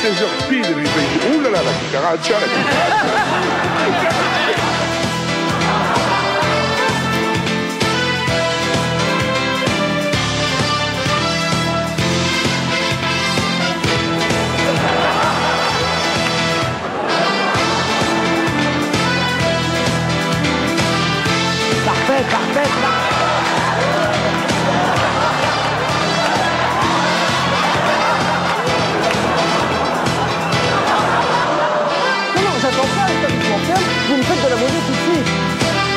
16h pile, il fait, ouh là là, la cucaracha, la cucaracha. Parfait, parfait. Non, j'attends pas, vous me faites de la monnaie tout de suite.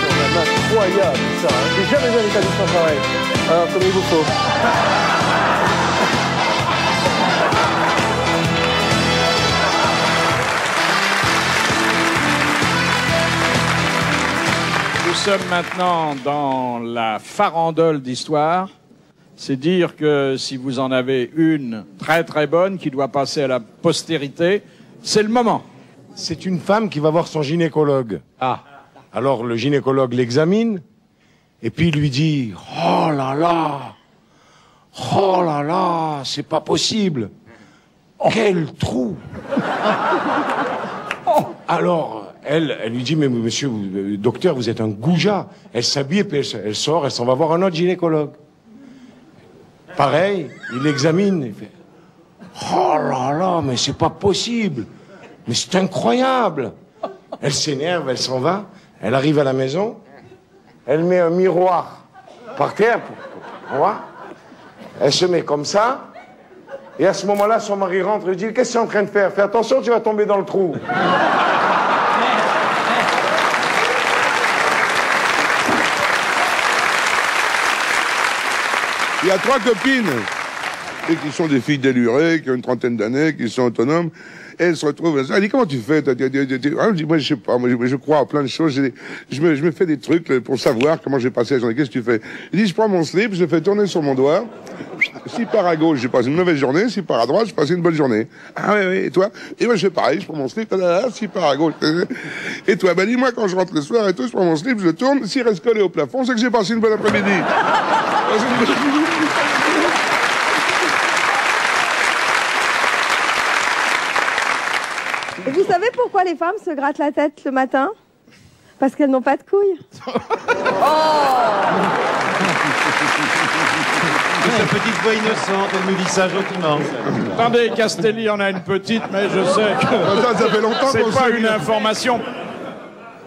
C'est quand même incroyable ça, hein. J'ai jamais vu un établissement pareil. Alors, comme il vous faut. Nous sommes maintenant dans la farandole d'histoire. C'est dire que si vous en avez une très très bonne qui doit passer à la postérité, c'est le moment. C'est une femme qui va voir son gynécologue. Ah. Alors le gynécologue l'examine et puis il lui dit « Oh là là, c'est pas possible. Quel trou !» Alors elle lui dit « Mais monsieur, docteur, vous êtes un goujat. » Elle s'habille et puis elle sort, elle s'en va voir un autre gynécologue. Pareil, il l'examine, il fait « Oh là là, mais c'est pas possible. Mais c'est incroyable. » Elle s'énerve, elle s'en va, elle arrive à la maison, elle met un miroir par terre pour voir. Elle se met comme ça, et à ce moment-là, son mari rentre et dit « Qu'est-ce que tu es en train de faire? Fais attention, tu vas tomber dans le trou. » Il y a 3 copines, et qui sont des filles délurées, qui ont une trentaine d'années, qui sont autonomes. Et elles se retrouvent. Elle dit, comment tu fais? Je dis, moi, je sais pas. Moi, je crois à plein de choses. Je me fais des trucs pour savoir comment j'ai passé la journée. Qu'est-ce que tu fais? Je dis, je prends mon slip, je le fais tourner sur mon doigt. Si part à gauche, j'ai passé une mauvaise journée. Si part à droite, j'ai passé une bonne journée. Ah oui, oui. Et toi? Et moi, je fais pareil. Je prends mon slip. Si part à gauche. Et toi? Ben, dis-moi, quand je rentre le soir et tout, je prends mon slip, je le tourne. S'il reste collé au plafond, c'est que j'ai passé une bonne après-midi. Et vous savez pourquoi les femmes se grattent la tête le matin? Parce qu'elles n'ont pas de couilles. Sa petite voix innocente, elle nous dit ça gentiment. Attendez, Castelli en a une petite, mais je sais que Ça fait longtemps qu'on c'est pas sait une information.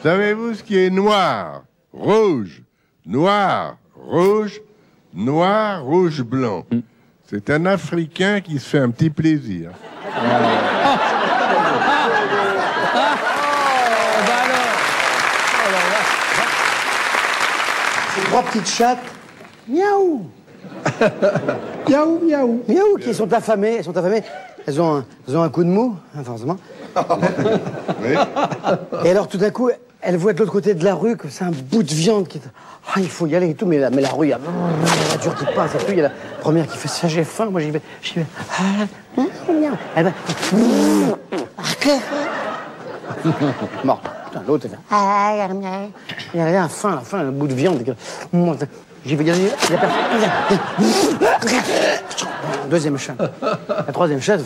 Savez-vous ce qui est noir, rouge, noir, rouge, noir, rouge, blanc? C'est un Africain qui se fait un petit plaisir. Ces 3 petites chattes, miaou. Miaou, miaou. Miaou, qui sont affamées, elles sont affamées. Elles ont un coup de mou, hein, forcément. Et alors, tout d'un coup, elles voient de l'autre côté de la rue que c'est un bout de viande qui... Ah, il faut y aller et tout, mais la rue, il y a la voiture qui passe et tout. Il y a la première qui fait ça, j'ai faim. Moi, j'y vais. Elle va... Mort. Putain, l'autre, elle fait... Il y a la faim, un bout de viande. J'y vais y aller. Deuxième chat. La troisième chat, ils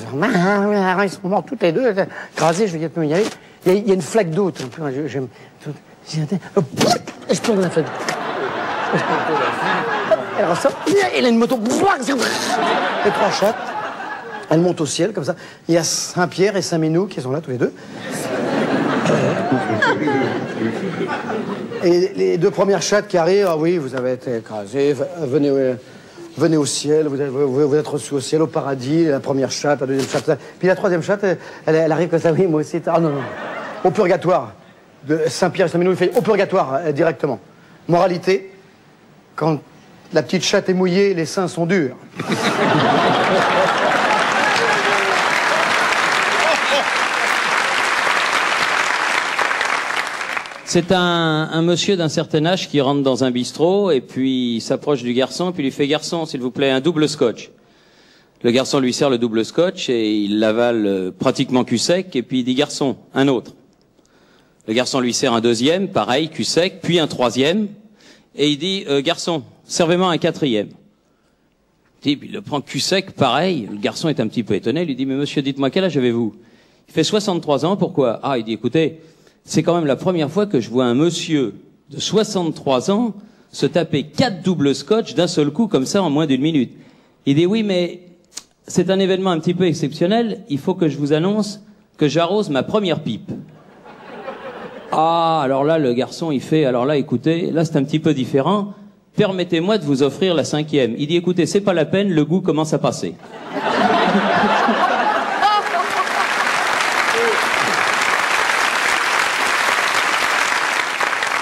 sont morts toutes les deux. Écrasés, je vais y aller. Il y a une flaque d'eau. Et je plonge dans la flaque. Elle ressort. Elle a une moto. Les 3 chattes. Elles montent au ciel, comme ça. Il y a Saint-Pierre et Saint-Minou qui sont là, tous les deux. Et les 2 premières chattes qui arrivent, ah oui, vous avez été écrasés, venez au ciel, vous êtes reçus au ciel, au paradis, la première chatte, la deuxième chatte. Puis la troisième chatte, elle arrive comme ça, oui, moi aussi. Ah non, non, au purgatoire. De Saint-Pierre et Saint-Minou, il fait au purgatoire, directement. Moralité, quand la petite chatte est mouillée, les seins sont durs. C'est un monsieur d'un certain âge qui rentre dans un bistrot et puis il s'approche du garçon et puis il lui fait « Garçon, s'il vous plaît, un double scotch ». Le garçon lui sert le double scotch et il l'avale pratiquement cul sec et puis il dit « Garçon, un autre ». Le garçon lui sert un deuxième, pareil, cul sec, puis un troisième et il dit « Garçon, servez-moi un quatrième ». Type, il le prend cul sec, pareil. Le garçon est un petit peu étonné. Il lui dit, mais monsieur, dites-moi, quel âge avez-vous? Il fait 63 ans, pourquoi? Ah, il dit, écoutez, c'est quand même la première fois que je vois un monsieur de 63 ans se taper 4 doubles scotch d'un seul coup, comme ça, en moins d'1 minute. Il dit, oui, mais c'est un événement un petit peu exceptionnel. Il faut que je vous annonce que j'arrose ma première pipe. Ah, alors là, le garçon, il fait, alors là, écoutez, là, c'est un petit peu différent. Permettez-moi de vous offrir la 5e. Il dit, écoutez, c'est pas la peine, le goût commence à passer.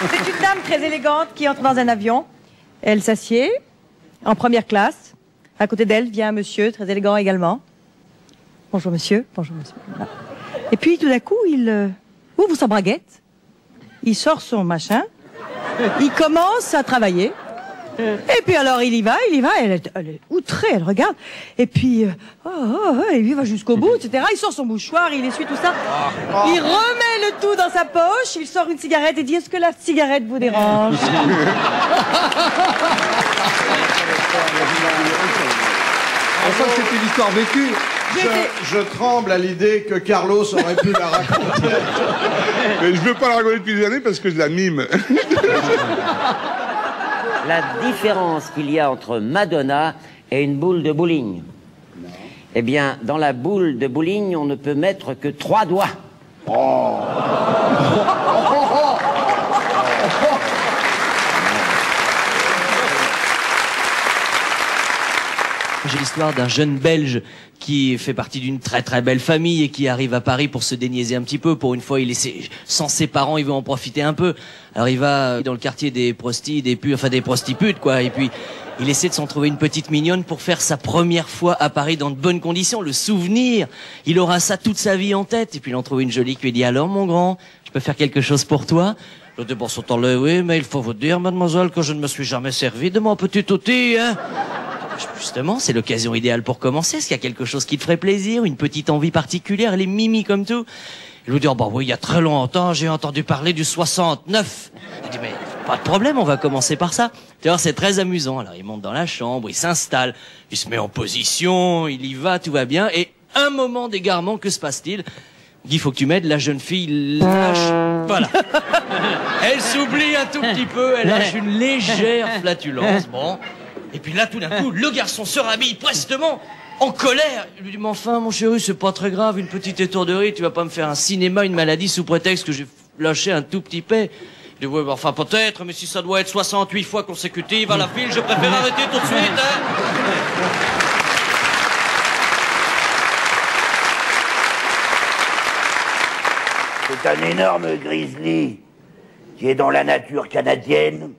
C'est une dame très élégante qui entre dans un avion. Elle s'assied en première classe. À côté d'elle vient un monsieur très élégant également. Bonjour monsieur. Bonjour monsieur. Voilà. Et puis tout d'un coup, il ouvre sa braguette. Il sort son machin. Il commence à travailler. Et puis alors il y va, elle est outrée, elle regarde, et puis et lui va jusqu'au bout, etc. Il sort son mouchoir, il essuie tout ça, il remet le tout dans sa poche, il sort une cigarette et dit, est-ce que la cigarette vous dérange? On sent que c'est une histoire vécue. Je tremble à l'idée que Carlos aurait pu la raconter. Mais je veux pas la raconter depuis des années parce que je la mime. La différence qu'il y a entre Madonna et une boule de bowling. Eh bien, dans la boule de bowling, on ne peut mettre que 3 doigts. Oh. J'ai l'histoire d'un jeune Belge qui fait partie d'une très très belle famille et qui arrive à Paris pour se déniaiser un petit peu. Pour une fois, il est sans ses parents, il veut en profiter un peu. Alors il va dans le quartier des prostis, des prostitutes, quoi. Et puis il essaie de s'en trouver une petite mignonne pour faire sa première fois à Paris dans de bonnes conditions. Le souvenir, il aura ça toute sa vie en tête. Et puis il en trouve une jolie qui lui dit, alors mon grand, je peux faire quelque chose pour toi? L'autre pour son temps-là, oui, mais il faut vous dire, mademoiselle, que je ne me suis jamais servi de mon petit outil, hein. Justement, c'est l'occasion idéale pour commencer. Est-ce qu'il y a quelque chose qui te ferait plaisir, une petite envie particulière? Elle est mimi comme tout. Il lui dit, oh bah oui, il y a très longtemps, j'ai entendu parler du 69. Il dit, mais pas de problème, on va commencer par ça. Tu vois, c'est très amusant. Alors il monte dans la chambre, il s'installe, il se met en position, il y va, tout va bien. Et un moment d'égarement, que se passe-t-il? Il dit, il faut que tu m'aides, la jeune fille lâche. Voilà. Elle s'oublie un tout petit peu, elle lâche une légère flatulence. Bon. Et puis là, tout d'un coup, le garçon se rhabille prestement, en colère. Il lui dit, mais enfin, mon chéri, c'est pas très grave, une petite étourderie, tu vas pas me faire un cinéma, une maladie, sous prétexte que j'ai lâché un tout petit paix. Il dit, ouais, bah, enfin, peut-être, mais si ça doit être 68 fois consécutives à la file, je préfère arrêter tout de suite, hein. C'est un énorme grizzly qui est dans la nature canadienne.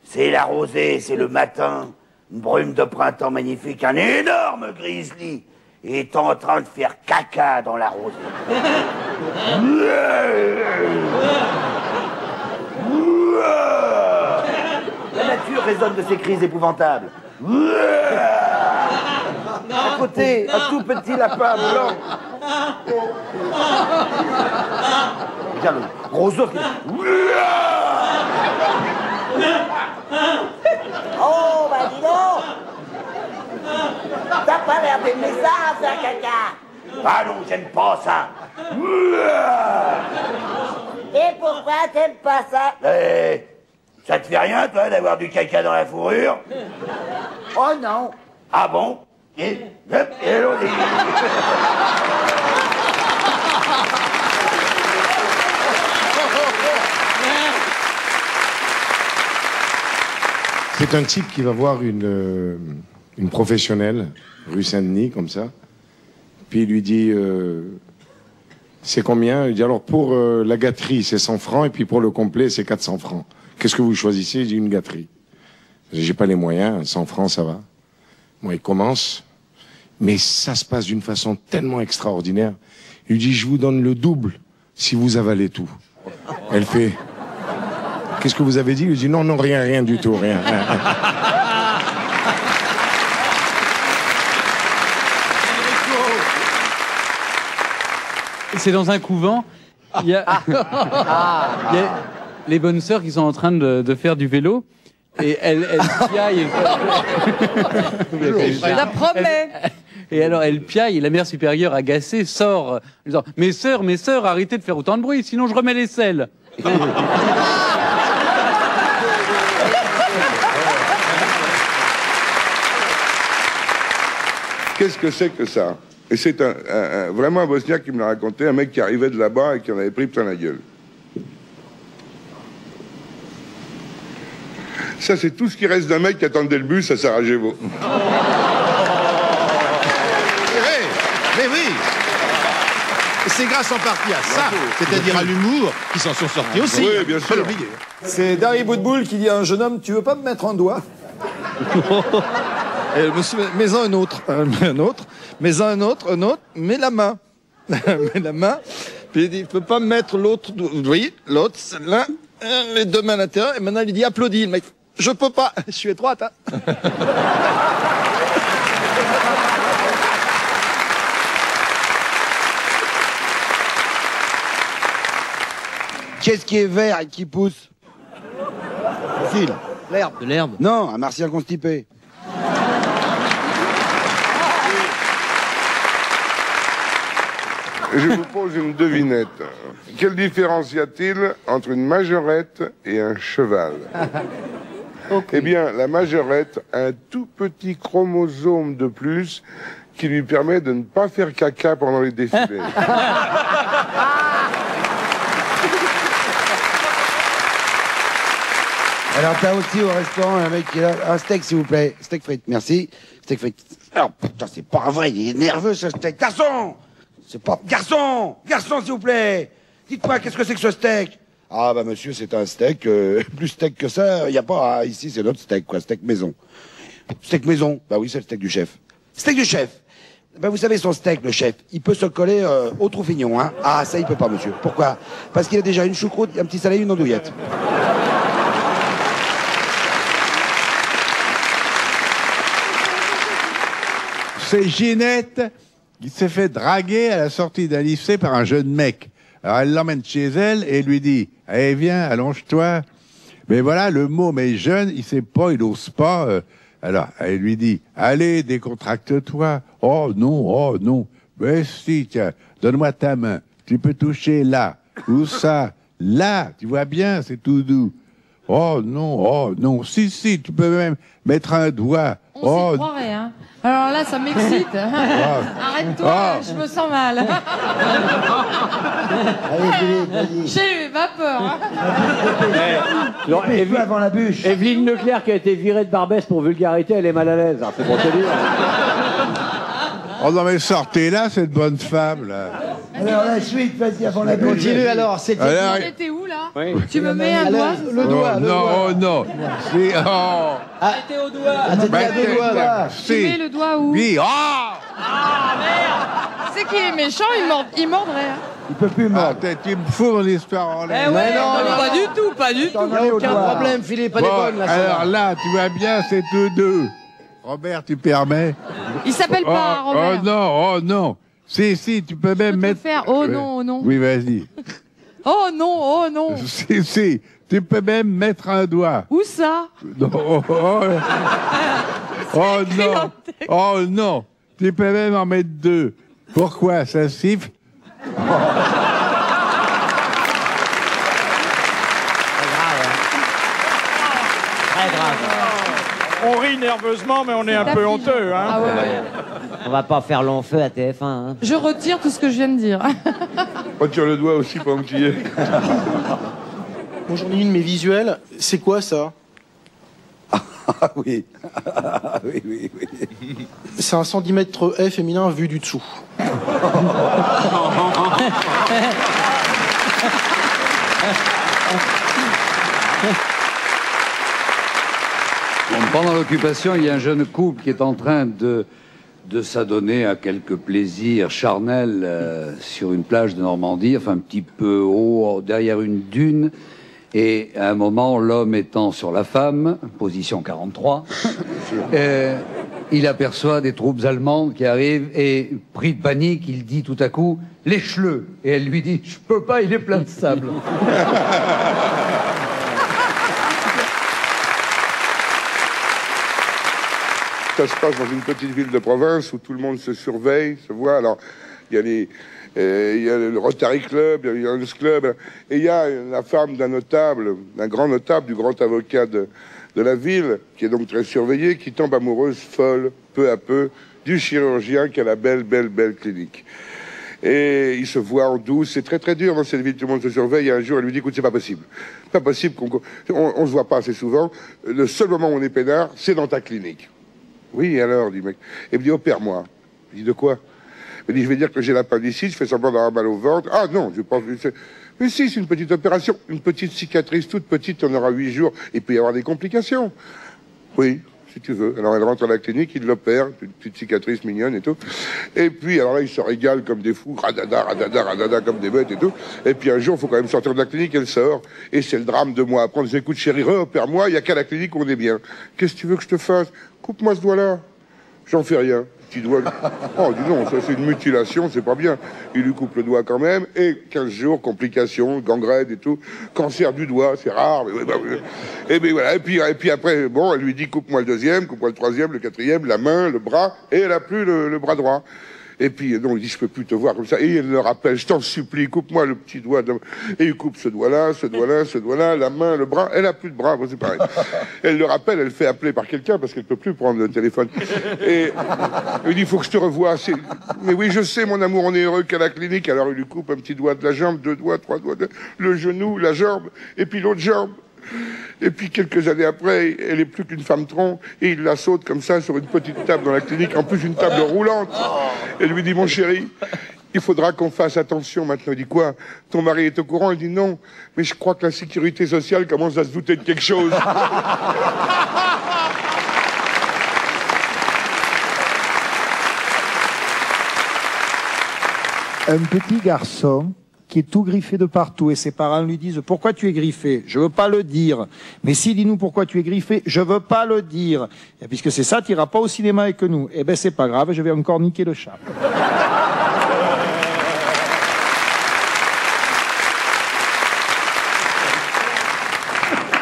C'est la rosée, c'est le matin, une brume de printemps magnifique, un énorme grizzly est en train de faire caca dans la rosée. La nature résonne de ces cris épouvantables. À côté, un tout petit lapin blanc. Regarde le gros ours qui... Oh, bah dis donc! T'as pas l'air d'aimer ça, faire caca! Ah non, j'aime pas ça! Et pourquoi t'aimes pas ça? Ça te fait rien, toi, d'avoir du caca dans la fourrure? Oh non! Ah bon? Et allons-y! C'est un type qui va voir une professionnelle, rue Saint-Denis, comme ça. Puis il lui dit, c'est combien? Il dit, alors pour la gâterie, c'est 100 francs, et puis pour le complet, c'est 400 francs. Qu'est-ce que vous choisissez? Il dit, une gâterie. J'ai pas les moyens, 100 francs, ça va. Bon, il commence, mais ça se passe d'une façon tellement extraordinaire. Il lui dit, je vous donne le double si vous avalez tout. Elle fait... Qu'est-ce que vous avez dit? Il dit non, non, rien du tout, rien. C'est dans un couvent. Il y a les bonnes sœurs qui sont en train de faire du vélo. Et elle piaille. Je la promets. Et alors elle piaille et la mère supérieure agacée sort en disant mes sœurs, arrêtez de faire autant de bruit, sinon je remets les selles. Qu'est-ce que c'est que ça? Et c'est vraiment un Bosniaque qui me l'a raconté, un mec qui arrivait de là-bas et qui en avait pris plein la gueule. Ça, c'est tout ce qui reste d'un mec qui attendait le bus à Sarajevo. Mais oui. C'est grâce en partie à ça, c'est-à-dire à l'humour, qu'ils s'en sont sortis aussi. Oui, bien sûr. C'est Dari Boudboul qui dit à un jeune homme, tu veux pas me mettre un doigt? Mais un autre, mets la main. Mets la main. Puis il dit, il peut pas me mettre l'autre, vous voyez, l'autre, celle-là, les deux mains à l'intérieur, et maintenant il dit, applaudis, le mec. Je peux pas, je suis étroite, hein. Qu'est-ce qui est vert et qui pousse? Le fil. L'herbe. De l'herbe. Non, un martien constipé. Je vous pose une devinette. Quelle différence y a-t-il entre une majorette et un cheval? Eh bien, la majorette a un tout petit chromosome de plus qui lui permet de ne pas faire caca pendant les défilés. Alors, t'as aussi au restaurant un mec qui est là. Un steak, s'il vous plaît. Steak frites, merci. Steak frites. Alors, putain, c'est pas vrai, il est nerveux, ce steak. Garçon! C'est pas... Garçon! Garçon, s'il vous plaît! Dites-moi, qu'est-ce que c'est que ce steak? Ah, bah, monsieur, c'est un steak. Plus steak que ça, y a pas... Ah, ici, c'est notre steak, quoi. Steak maison. Steak maison? Bah oui, c'est le steak du chef. Steak du chef! Ben, vous savez, son steak, le chef, il peut se coller au Troufignon, hein. Ah, ça, il peut pas, monsieur. Pourquoi? Parce qu'il a déjà une choucroute, un petit salé, une andouillette. C'est Ginette qui s'est fait draguer à la sortie d'un lycée par un jeune mec. Alors elle l'emmène chez elle et lui dit « Allez, viens, allonge-toi ». Mais voilà, le mot « mais jeune », il sait pas, il ose pas. Alors elle lui dit « Allez, décontracte-toi ». « Oh non, mais si, tiens, donne-moi ta main. Tu peux toucher là, ou ça, là, tu vois bien, c'est tout doux. Oh non, si, tu peux même mettre un doigt. On s'y croirait, hein. Alors là, ça m'excite. Arrête-toi, je me sens mal. Allez, Philippe, vas-y. J'ai eu vapeur. Avant la bûche. Evelyne Leclerc qui a été virée de Barbès pour vulgarité, elle est mal à l'aise, hein, c'est pour te dire. Oh non, mais sortez là, cette bonne femme, là. Alors la suite, vas-y, avant la bûche. Continue alors, c'était où là? Oui. Tu me mets un doigt? Le doigt, Non. C'est... Oh. T'es au doigt. T'es à deux doigts, là. Tu mets le doigt où? Oui, Ah merde! C'est qu'il est méchant, il mordrait. Hein. Il peut plus mordre. Tu me fous mon histoire en l'air. Ouais, non, pas du tout. Il n'y a aucun problème, Philippe, pas des bonnes, là. Alors là, tu vois bien, c'est tous deux. Robert, tu permets? Il s'appelle pas Robert. Oh non. Si, tu peux même mettre... faire oh non. Oui, vas-y. Oh non. Si, tu peux même mettre un doigt. Où ça? Non, oh non. Tu peux même en mettre deux. Pourquoi? Ça siffle? Très grave. On rit nerveusement, mais on est un peu honteux. Hein. Ah ouais. On va pas faire long feu à TF1. Hein. Je retire tout ce que je viens de dire. Retire le doigt aussi pendant que tu y es. Bon, j'en ai une, mais visuelle. C'est quoi ça? Ah oui. oui. C'est un centimètre F féminin vu du dessous. Pendant l'occupation, il y a un jeune couple qui est en train de s'adonner à quelques plaisirs charnels sur une plage de Normandie, enfin un petit peu haut, derrière une dune. Et à un moment, l'homme étant sur la femme, position 43, il aperçoit des troupes allemandes qui arrivent et, pris de panique, il dit tout à coup « Lèche-le !» Et elle lui dit « Je peux pas, il est plein de sable. » Ça se passe dans une petite ville de province où tout le monde se surveille, se voit. Alors, il y a le Rotary Club, il y a le Lions Club, et il y a la femme d'un notable, d'un grand notable, du grand avocat de la ville, qui est donc très surveillée, qui tombe amoureuse, folle, peu à peu, du chirurgien qui a la belle clinique. Et il se voit en douce, c'est très très dur dans cette ville, tout le monde se surveille, et un jour elle lui dit, écoute, c'est pas possible on se voit pas assez souvent, le seul moment où on est peinard, c'est dans ta clinique. Oui, et alors, dit le mec. Et il me dit, opère-moi. Je dis, de quoi? Il me dit, je vais dire que j'ai l'appendicite, je fais semblant d'avoir mal au ventre. Ah non, je pense que mais si, c'est une petite opération, une petite cicatrice toute petite, on aura 8 jours, il peut y avoir des complications. Oui, si tu veux. Alors elle rentre à la clinique, il l'opère, une petite cicatrice mignonne et tout. Et puis, alors là, ils se régalent comme des fous, radada, comme des bêtes et tout. Et puis un jour, il faut quand même sortir de la clinique, elle sort. Et c'est le drame de moi. Après, on dit, écoute chérie, opère-moi, il n'y a qu'à la clinique où on est bien. Qu'est-ce que tu veux que je te fasse? Coupe-moi ce doigt-là. J'en fais rien. Petit doigt. Oh, dis donc, ça c'est une mutilation, c'est pas bien. Il lui coupe le doigt quand même, et 15 jours, complications, gangrène et tout. Cancer du doigt, c'est rare, mais et bien voilà. Et puis après, bon, elle lui dit, coupe-moi le deuxième, coupe-moi le troisième, le quatrième, la main, le bras, et elle a plus le bras droit. Et puis, donc, il dit, je peux plus te voir comme ça. Et elle le rappelle, je t'en supplie, coupe-moi le petit doigt. Et il coupe ce doigt-là, ce doigt-là, ce doigt-là, la main, le bras. Elle a plus de bras, c'est pareil. Elle le rappelle, elle fait appeler par quelqu'un parce qu'elle peut plus prendre le téléphone. Et il dit, il faut que je te revoie. Mais oui, je sais, mon amour, on est heureux qu'à la clinique. Alors, il lui coupe un petit doigt de la jambe, 2 doigts, 3 doigts, le genou, la jambe, et puis l'autre jambe. Et puis quelques années après, elle est plus qu'une femme tronc et il la saute comme ça sur une petite table dans la clinique, en plus une table roulante. Elle lui dit, mon chéri, il faudra qu'on fasse attention maintenant. Il dit, quoi? Ton mari est au courant? Il dit, non, mais je crois que la sécurité sociale commence à se douter de quelque chose. Un petit garçon qui est tout griffé de partout et ses parents lui disent pourquoi tu es griffé? Je veux pas le dire. Mais si, dis-nous pourquoi tu es griffé? Je veux pas le dire. Et puisque c'est ça, tu iras pas au cinéma avec nous. Eh ben c'est pas grave, je vais encore niquer le chat.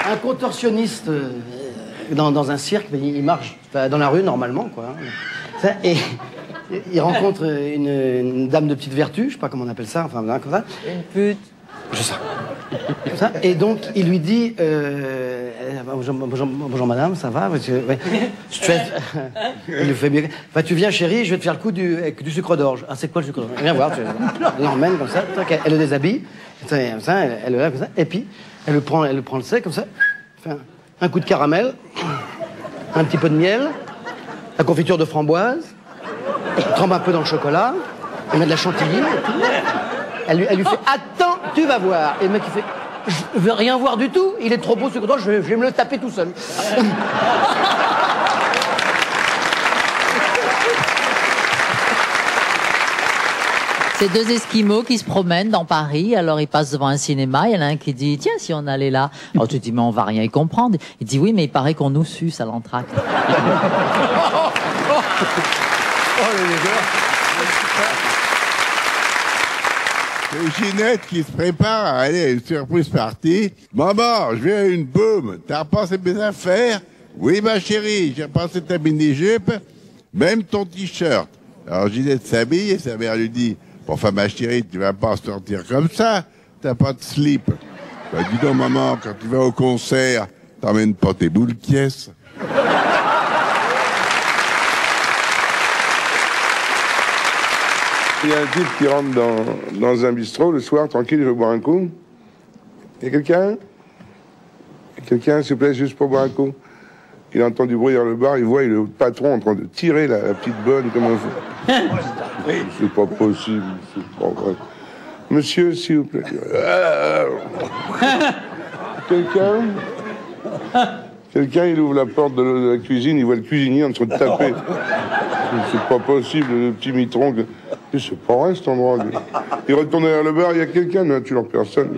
Un contorsionniste dans un cirque, il marche dans la rue normalement, quoi. Et il rencontre une dame de petite vertu, je sais pas comment on appelle ça, enfin comme ça. Une pute. Je sais. Comme ça. Et donc il lui dit bonjour madame, ça va? Il lui fait bien. Bah, tu viens chérie, je vais te faire le coup avec du sucre d'orge. Ah c'est quoi le sucre d'orge? Viens voir, elle l'emmène comme ça, elle le déshabille, elle le lave comme ça, et puis elle le prend le sec comme ça, fait un coup de caramel, un petit peu de miel, la confiture de framboise. Elle trempe un peu dans le chocolat, elle met de la chantilly, elle lui fait « Attends, tu vas voir !» Et le mec il fait « Je veux rien voir du tout, il est trop beau ce que je vais me le taper tout seul. » C'est 2 Esquimaux qui se promènent dans Paris, alors ils passent devant un cinéma, il y en a un qui dit « Tiens, si on allait là ?» Alors tu dis « Mais on va rien y comprendre. » Il dit « Oui, mais il paraît qu'on nous suce à l'entracte. » C'est Ginette qui se prépare à aller à une surprise party. Maman, je viens à une boum. T'as repassé mes affaires? Oui, ma chérie, j'ai repassé ta mini-jupe, même ton t-shirt. Alors Ginette s'habille et sa mère lui dit, enfin ma chérie, tu vas pas sortir comme ça. T'as pas de slip. Bah dis donc maman, quand tu vas au concert, t'emmènes pas tes boules pièces. Il y a un type qui rentre dans un bistrot le soir, tranquille, il veut boire un coup. Il y a quelqu'un? Quelqu'un, s'il vous plaît, juste pour boire un coup? Il entend du bruit dans le bar, il voit le patron en train de tirer la petite bonne comme un fou. C'est pas possible, c'est pas vrai. Monsieur, s'il vous plaît. Quelqu'un? Quelqu'un, il ouvre la porte de la cuisine, il voit le cuisinier en train de taper. C'est pas possible, le petit mitron. C'est pas vrai cet endroit. Il retourne derrière le bar, il y a quelqu'un, non, tu n'en personne.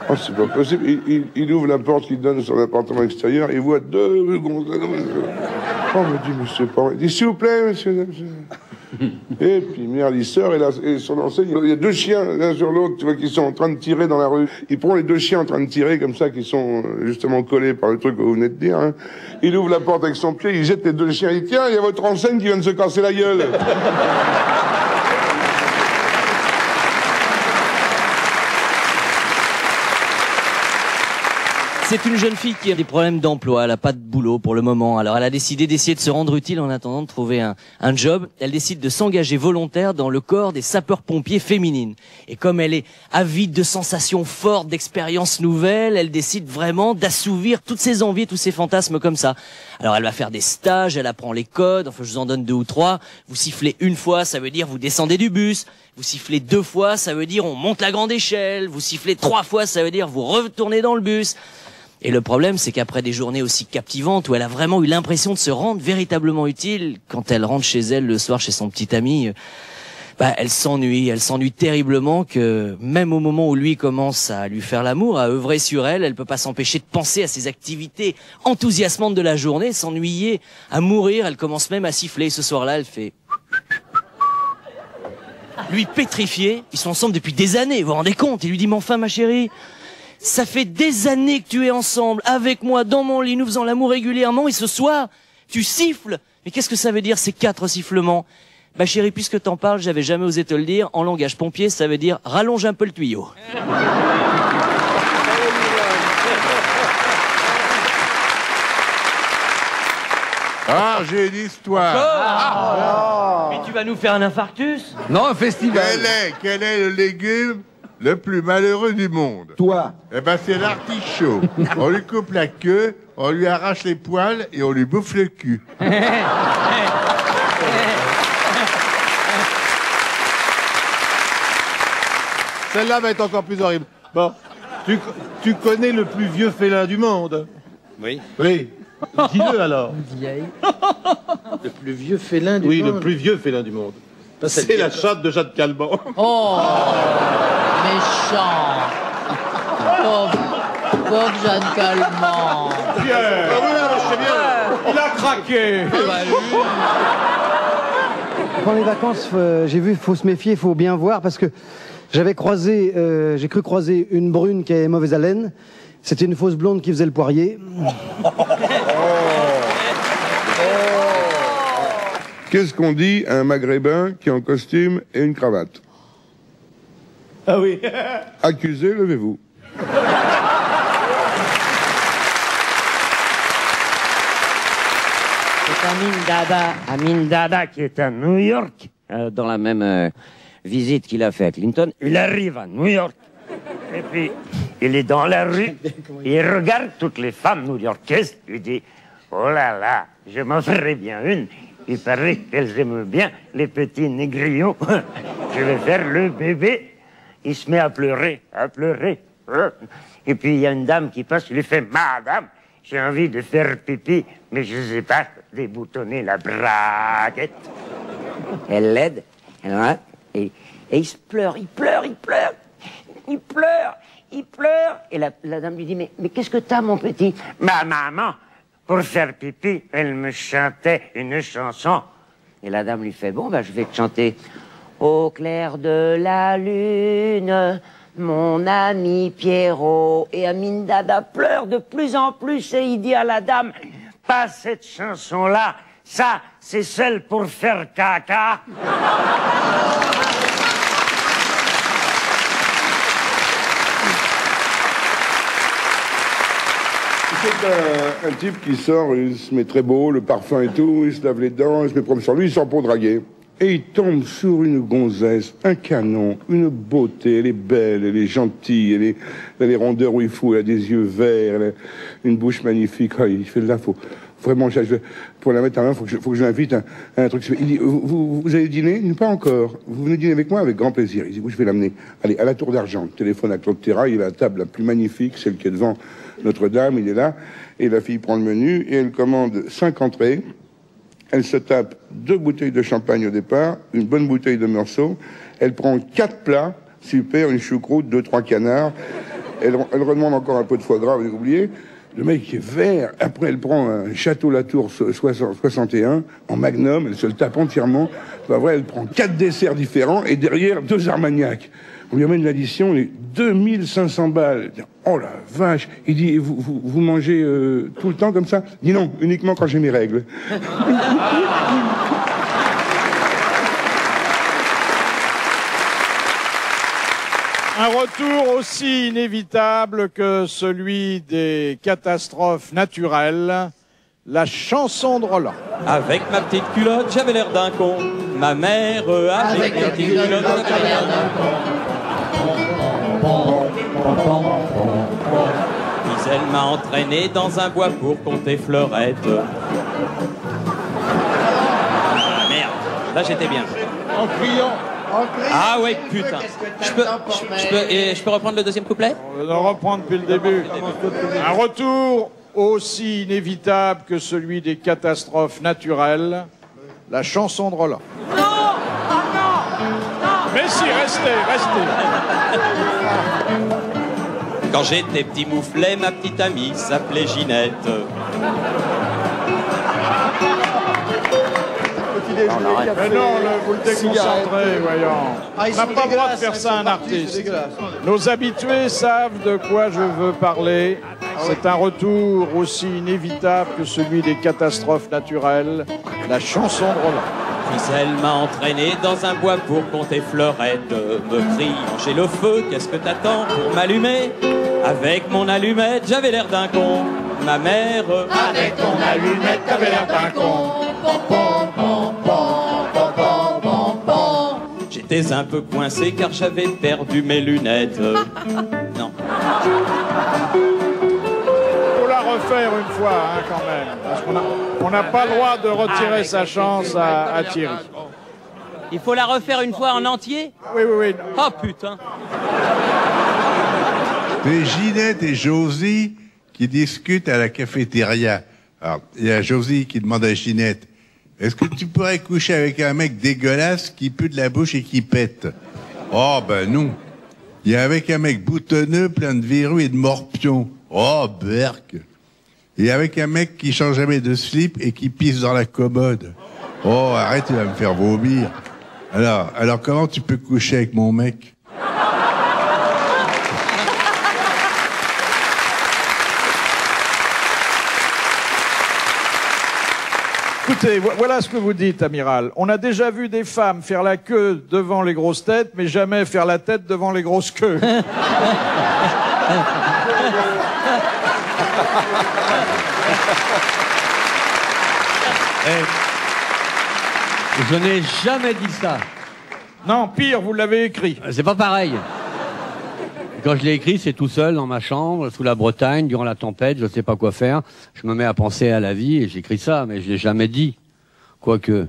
Oh, c'est pas possible. Il ouvre la porte qui donne sur l'appartement extérieur, il voit 2 gonzesses. Oh, il me dit, mais c'est pas vrai. Il dit, s'il vous plaît, monsieur. Et puis merde, il sort et sur l'enseigne, il y a deux chiens l'un sur l'autre, tu vois, qui sont en train de tirer dans la rue. Il prend les deux chiens en train de tirer comme ça, qui sont justement collés par le truc que vous venez de dire. Hein. Il ouvre la porte avec son pied, il jette les deux chiens, il dit tiens, il y a votre enseigne qui vient de se casser la gueule. C'est une jeune fille qui a des problèmes d'emploi, elle n'a pas de boulot pour le moment. Alors elle a décidé d'essayer de se rendre utile en attendant de trouver un job. Elle décide de s'engager volontaire dans le corps des sapeurs-pompiers féminines. Et comme elle est avide de sensations fortes, d'expériences nouvelles, elle décide vraiment d'assouvir toutes ses envies, tous ses fantasmes comme ça. Alors elle va faire des stages, elle apprend les codes, enfin je vous en donne 2 ou 3. Vous sifflez une fois, ça veut dire vous descendez du bus. Vous sifflez 2 fois, ça veut dire on monte la grande échelle. Vous sifflez 3 fois, ça veut dire vous retournez dans le bus. Et le problème, c'est qu'après des journées aussi captivantes où elle a vraiment eu l'impression de se rendre véritablement utile, quand elle rentre chez elle le soir chez son petit ami, elle s'ennuie terriblement, que même au moment où lui commence à lui faire l'amour, à œuvrer sur elle, elle peut pas s'empêcher de penser à ses activités enthousiasmantes de la journée, s'ennuyer, à mourir. Elle commence même à siffler. Ce soir-là, elle fait... Lui pétrifié, ils sont ensemble depuis des années, vous vous rendez compte? Il lui dit, mais enfin ma chérie, ça fait des années que tu es ensemble, avec moi, dans mon lit, nous faisons l'amour régulièrement, et ce soir, tu siffles. Mais qu'est-ce que ça veut dire, ces 4 sifflements? Bah chérie, puisque t'en parles, j'avais jamais osé te le dire, en langage pompier, ça veut dire rallonge un peu le tuyau. Ah, j'ai une histoire. Mais tu vas nous faire un infarctus? Non, un festival. Quel est le légume le plus malheureux du monde? Toi. Eh ben, c'est l'artichaut. On lui coupe la queue, on lui arrache les poils et on lui bouffe le cul. Celle-là va être encore plus horrible. Bon, tu connais le plus vieux félin du monde? Oui. Oui. Dis-le alors. Le plus vieux félin du monde. Oui, monde. le plus vieux félin du monde. C'est la chatte de Jeanne Calment. Oh, méchant. Pauvre Jeanne Calment. Pierre. Ah oui, je sais bien. Il a craqué. Pendant les vacances, j'ai vu, il faut se méfier, il faut bien voir, parce que j'ai cru croiser une brune qui avait mauvaise haleine. C'était une fausse blonde qui faisait le poirier. Qu'est-ce qu'on dit à un maghrébin qui est en costume et une cravate? Ah oui. Accusé, levez-vous. C'est Amin Dada qui est à New York, dans la même visite qu'il a fait à Clinton. Il arrive à New York, et puis il est dans la rue, il regarde toutes les femmes new-yorkaises, il dit « Oh là là, je m'en ferais bien une. Il paraît qu'elles aiment bien les petits négrillons. Je vais faire le bébé. » Il se met à pleurer, Et puis il y a une dame qui passe, il lui fait « Madame, j'ai envie de faire pipi, mais je ne sais pas déboutonner la braguette. » Elle l'aide, et il se pleure, il pleure. Et la dame lui dit, mais qu'est-ce que t'as, mon petit? Ma maman, pour faire pipi, elle me chantait une chanson. Et la dame lui fait, bon, je vais te chanter. Au clair de la lune, mon ami Pierrot. Et Amin Dada pleure de plus en plus et il dit à la dame, pas cette chanson-là, ça, c'est celle pour faire caca. C'est un type qui sort, il se met très beau, le parfum et tout, il se lave les dents, il se met promener sur lui, il sort pour draguer. Et il tombe sur une gonzesse, un canon, une beauté, elle est belle, elle est gentille, elle a les rondeurs où il faut, elle a des yeux verts, elle a une bouche magnifique. Ah, il fait de l'info. Vraiment, pour la mettre à main, faut que je l'invite à un truc. Il dit, vous allez dîner? Pas encore. Vous venez dîner avec moi? Avec grand plaisir. Il dit, oui, je vais l'amener. Allez, à la Tour d'Argent. Téléphone à Claude Terrail, il a la table la plus magnifique, celle qui est devant Notre-Dame, il est là. Et la fille prend le menu et elle commande 5 entrées. Elle se tape 2 bouteilles de champagne au départ, une bonne bouteille de Meursault. Elle prend 4 plats, super, une choucroute, 2-3 canards. Elle redemande encore un peu de foie gras, vous avez oublié. Le mec est vert. Après, elle prend un Château Latour 61 en magnum. Elle se le tape entièrement. Après, elle prend 4 desserts différents et derrière 2 Armagnac. On lui amène l'addition, les 2500 balles. Oh la vache. Il dit, vous mangez tout le temps comme ça? Il dit non, uniquement quand j'ai mes règles. Un retour aussi inévitable que celui des catastrophes naturelles, la chanson de Roland. Avec ma petite culotte, j'avais l'air d'un con. Ma mère, avec ma petite culotte, j'avais l'air d'un con. Puis elle m'a entraîné dans un bois pour compter fleurettes. Ah merde, là j'étais bien. En criant. Ah ouais, putain. Je peux reprendre le deuxième couplet? On va reprendre depuis le début. Un retour aussi inévitable que celui des catastrophes naturelles, la chanson de Roland. Non! Oh non! Mais si, restez. Quand j'étais petit mouflet, ma petite amie s'appelait Ginette. Mais non, vous le déconcentrez, voyons. On n'a pas le droit de faire ça à un artiste. Nos habitués savent de quoi je veux parler. C'est un retour aussi inévitable que celui des catastrophes naturelles, la chanson de Roland. Puis elle m'a entraîné dans un bois pour compter fleurettes, me criant j'ai le feu, qu'est-ce que t'attends pour m'allumer? Avec mon allumette, j'avais l'air d'un con. Ma mère, avec ton allumette, t'avais l'air d'un con. J'étais un peu coincé car j'avais perdu mes lunettes. Non. Faut la refaire une fois, hein, quand même. Parce qu'on n'a pas le droit de retirer sa chance à Thierry. Il faut la refaire une fois en entier? Oui. Oh putain. C'est Ginette et Josie qui discutent à la cafétéria. Alors, il y a Josie qui demande à Ginette, est-ce que tu pourrais coucher avec un mec dégueulasse qui pue de la bouche et qui pète? Oh, ben non. Il y a avec un mec boutonneux, plein de verrues et de morpions. Oh, berk. Et avec un mec qui change jamais de slip et qui pisse dans la commode. Oh, arrête, tu vas me faire vomir. Alors comment tu peux coucher avec mon mec? Écoutez, voilà ce que vous dites, amiral. On a déjà vu des femmes faire la queue devant les grosses têtes, mais jamais faire la tête devant les grosses queues. Je n'ai jamais dit ça. Non, pire, vous l'avez écrit. C'est pas pareil. Quand je l'ai écrit, c'est tout seul dans ma chambre, sous la Bretagne, durant la tempête, je sais pas quoi faire. Je me mets à penser à la vie et j'écris ça, mais je l'ai jamais dit. Quoique.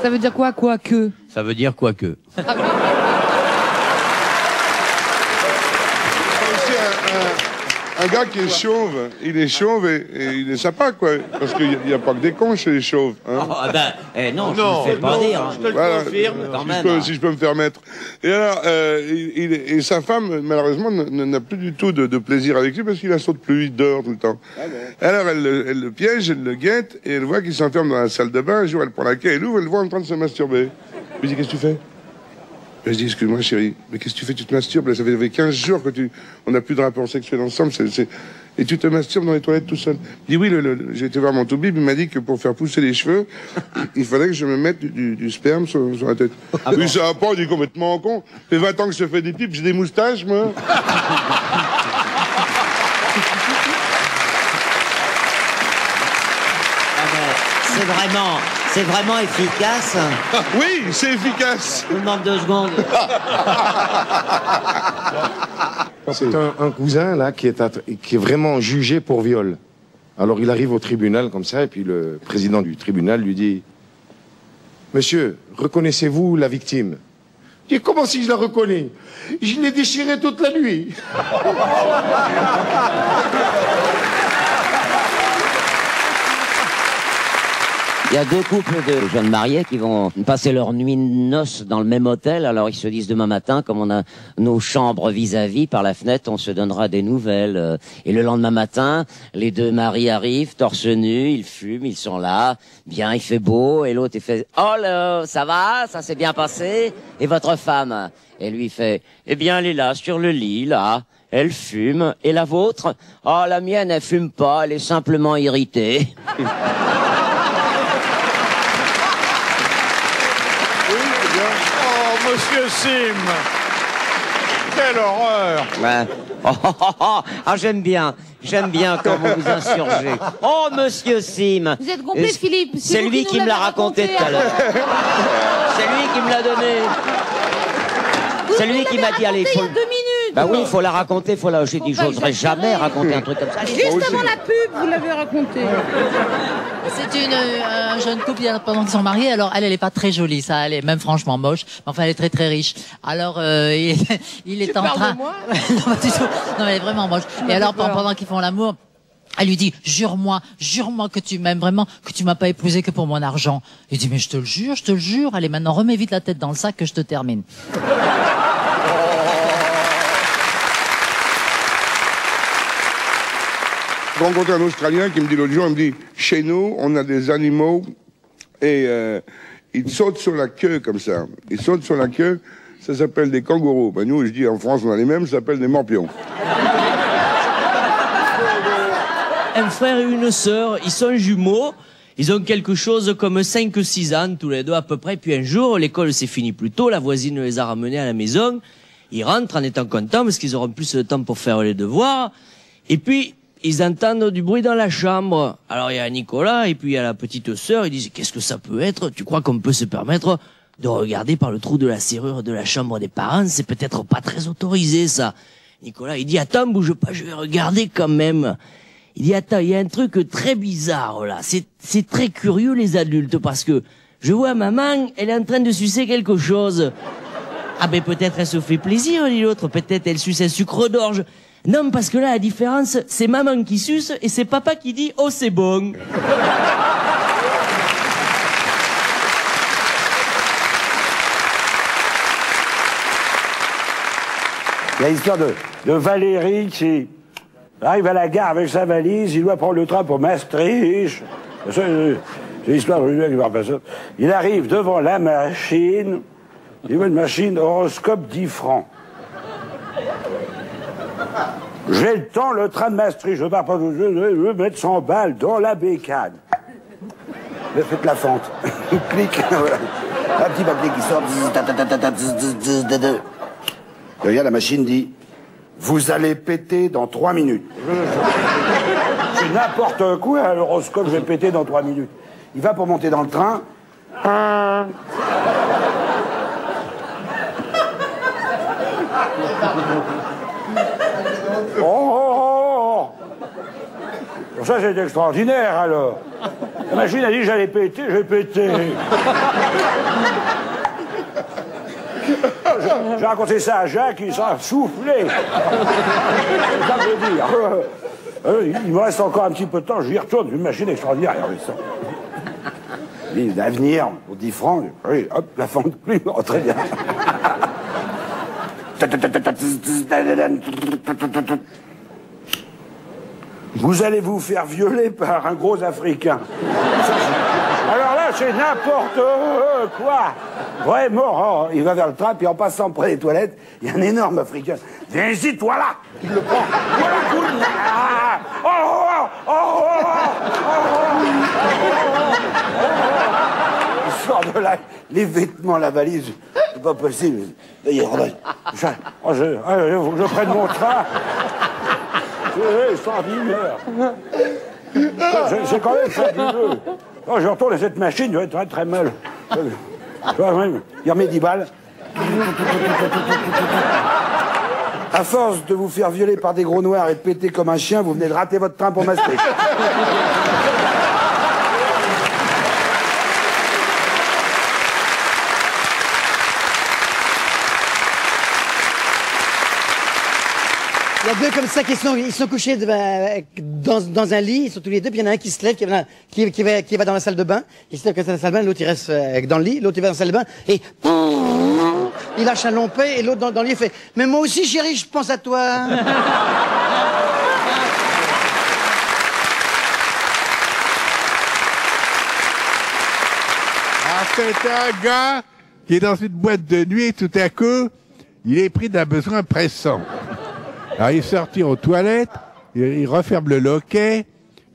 Ça veut dire quoi, quoique? Ça veut dire quoique. Un gars qui est chauve, il est chauve et il est sympa, quoi. Parce qu'il n'y a pas que des cons chez les chauves. Hein. Oh, non, je ne fais pas dire. Je te le confirme. Si je peux me permettre. Et alors, et sa femme, malheureusement, n'a plus du tout de plaisir avec lui parce qu'il la saute plus, il dort tout le temps. Ah bon. Alors, elle le piège, elle le guette et elle voit qu'il s'enferme dans la salle de bain. Un jour, elle prend la clé, elle ouvre, elle le voit en train de se masturber. Je lui dis, qu'est-ce que tu fais? Je dis, excuse-moi chérie, mais qu'est-ce que tu fais? Tu te masturbes, là, ça fait 15 jours que on n'a plus de rapport sexuel ensemble, et tu te masturbes dans les toilettes tout seul. Je dis, oui, j'ai été voir mon toubib, il m'a dit que pour faire pousser les cheveux, il fallait que je me mette du sperme sur la tête. Ah oui, ça va pas, on est complètement con. Ça fait 20 ans que je fais des pipes, j'ai des moustaches, moi. C'est vraiment efficace. Oui, c'est efficace. Je vous demande 2 secondes. C'est un cousin là qui est vraiment jugé pour viol. Alors il arrive au tribunal comme ça et puis le président du tribunal lui dit « Monsieur, reconnaissez-vous la victime ?» Il dit « Comment si je la reconnais? Je l'ai déchirée toute la nuit. » Il y a deux couples de jeunes mariés qui vont passer leur nuit de noces dans le même hôtel. Alors ils se disent demain matin, comme on a nos chambres vis-à-vis, par la fenêtre, on se donnera des nouvelles. Et le lendemain matin, les deux maris arrivent, torse nu, ils fument, ils sont là. Bien, il fait beau. Et l'autre, il fait « Oh là, ça va? Ça s'est bien passé? Et votre femme ?» Et lui, il fait « Eh bien, elle est là, sur le lit, là. Elle fume. Et la vôtre? Oh, la mienne, elle fume pas, elle est simplement irritée. » Oh, monsieur Sim. Quelle horreur. Ouais. Oh, oh, oh, oh. Ah, j'aime bien quand vous vous insurgez. Oh, monsieur Sim. Vous êtes complet, Philippe. C'est lui qui me l'a raconté tout à l'heure. C'est lui qui me l'a donné. C'est lui qui m'a dit, allez, il y a 2 minutes. Bah oui, il faut la raconter, j'ai dit, j'oserais jamais raconter un truc comme ça. Juste avant la pub, vous l'avez raconté. C'est un jeune couple pendant qu'ils sont mariés. Alors elle est pas très jolie, ça. Elle est même franchement moche. Mais enfin, elle est très très riche. Alors il est en train. De moi non, pas du tout. Non, elle est vraiment moche. Et alors pendant qu'ils font l'amour, elle lui dit, jure-moi que tu m'aimes vraiment, que tu m'as pas épousé que pour mon argent. Il dit, mais je te le jure. Allez, maintenant remets vite la tête dans le sac que je te termine. J'ai rencontré un Australien qui me dit l'autre jour, il me dit, chez nous, on a des animaux et ils sautent sur la queue comme ça. Ils sautent sur la queue, ça s'appelle des kangourous. Ben nous, je dis en France, on a les mêmes, ça s'appelle des morpions. Un frère et une sœur, ils sont jumeaux. Ils ont quelque chose comme 5-6 ans, tous les deux à peu près. Puis un jour, l'école s'est finie plus tôt, la voisine les a ramenés à la maison. Ils rentrent en étant contents parce qu'ils auront plus de temps pour faire les devoirs. Et puis, ils entendent du bruit dans la chambre. Alors il y a Nicolas et puis il y a la petite sœur. Ils disent, qu'est-ce que ça peut être? Tu crois qu'on peut se permettre de regarder par le trou de la serrure de la chambre des parents? C'est peut-être pas très autorisé, ça. Nicolas, il dit, attends, bouge pas, je vais regarder quand même. Il dit, attends, il y a un truc très bizarre, là. C'est très curieux, les adultes, parce que je vois maman, elle est en train de sucer quelque chose. Ah ben, peut-être elle se fait plaisir, dit l'autre. Peut-être elle suce un sucre d'orge. Non, parce que là, la différence, c'est maman qui suce et c'est papa qui dit « Oh, c'est bon ». Il y a l'histoire de Valérie qui arrive à la gare avec sa valise, il doit prendre le train pour Maastricht. C'est l'histoire de lui qui va passer. Il arrive devant la machine, il voit une machine horoscope 10 francs. J'ai le temps, le train de Maastricht, je pars pas, je veux mettre 100 balles dans la bécane. Mais faites la fente. Clic, voilà. Un petit papier qui sort. Regarde, la machine dit, vous allez péter dans 3 minutes. C'est n'importe quoi, l'horoscope, je vais péter dans 3 minutes. Il va pour monter dans le train. Oh. Pour ça, c'est extraordinaire, alors. La machine a dit, j'allais péter, j'ai pété. J'ai raconté ça à Jacques, il s'en a soufflé. C'est ça que je veux dire. Il me reste encore un petit peu de temps, je lui retourne, une machine extraordinaire, regardez ça. L'avenir, pour 10 francs, oui, hop, la fente plus, oh, très bien. Vous allez vous faire violer par un gros Africain. Alors là, c'est n'importe quoi. Vraiment, oh, il va vers le train, puis en passant près des toilettes, il y a un énorme Africain. Viens ici, toi là. Il le prend. Voilà, cool. Oh, oh, oh, oh, oh, il sort de là, les vêtements, la valise. C'est pas possible. Il faut que je prenne mon train. C'est extraordinaire. C'est quand même fabuleux. Quand je retourne à cette machine, je vais être très très mal. Il remet 10 balles. À force de vous faire violer par des gros noirs et de péter comme un chien, vous venez de rater votre train pour Maastricht. Il y a deux comme ça qui sont couchés dans un lit, ils sont tous les deux, puis il y en a un qui se lève, qui va dans la salle de bain, il se lève dans la salle de bain, l'autre il reste dans le lit, l'autre il va dans la salle de bain, et il lâche un long paix, et l'autre dans le lit il fait « Mais moi aussi chérie, je pense à toi !» C'est un gars qui est dans une boîte de nuit et tout à coup, il est pris d'un besoin pressant. Alors il sortit aux toilettes, il referme le loquet,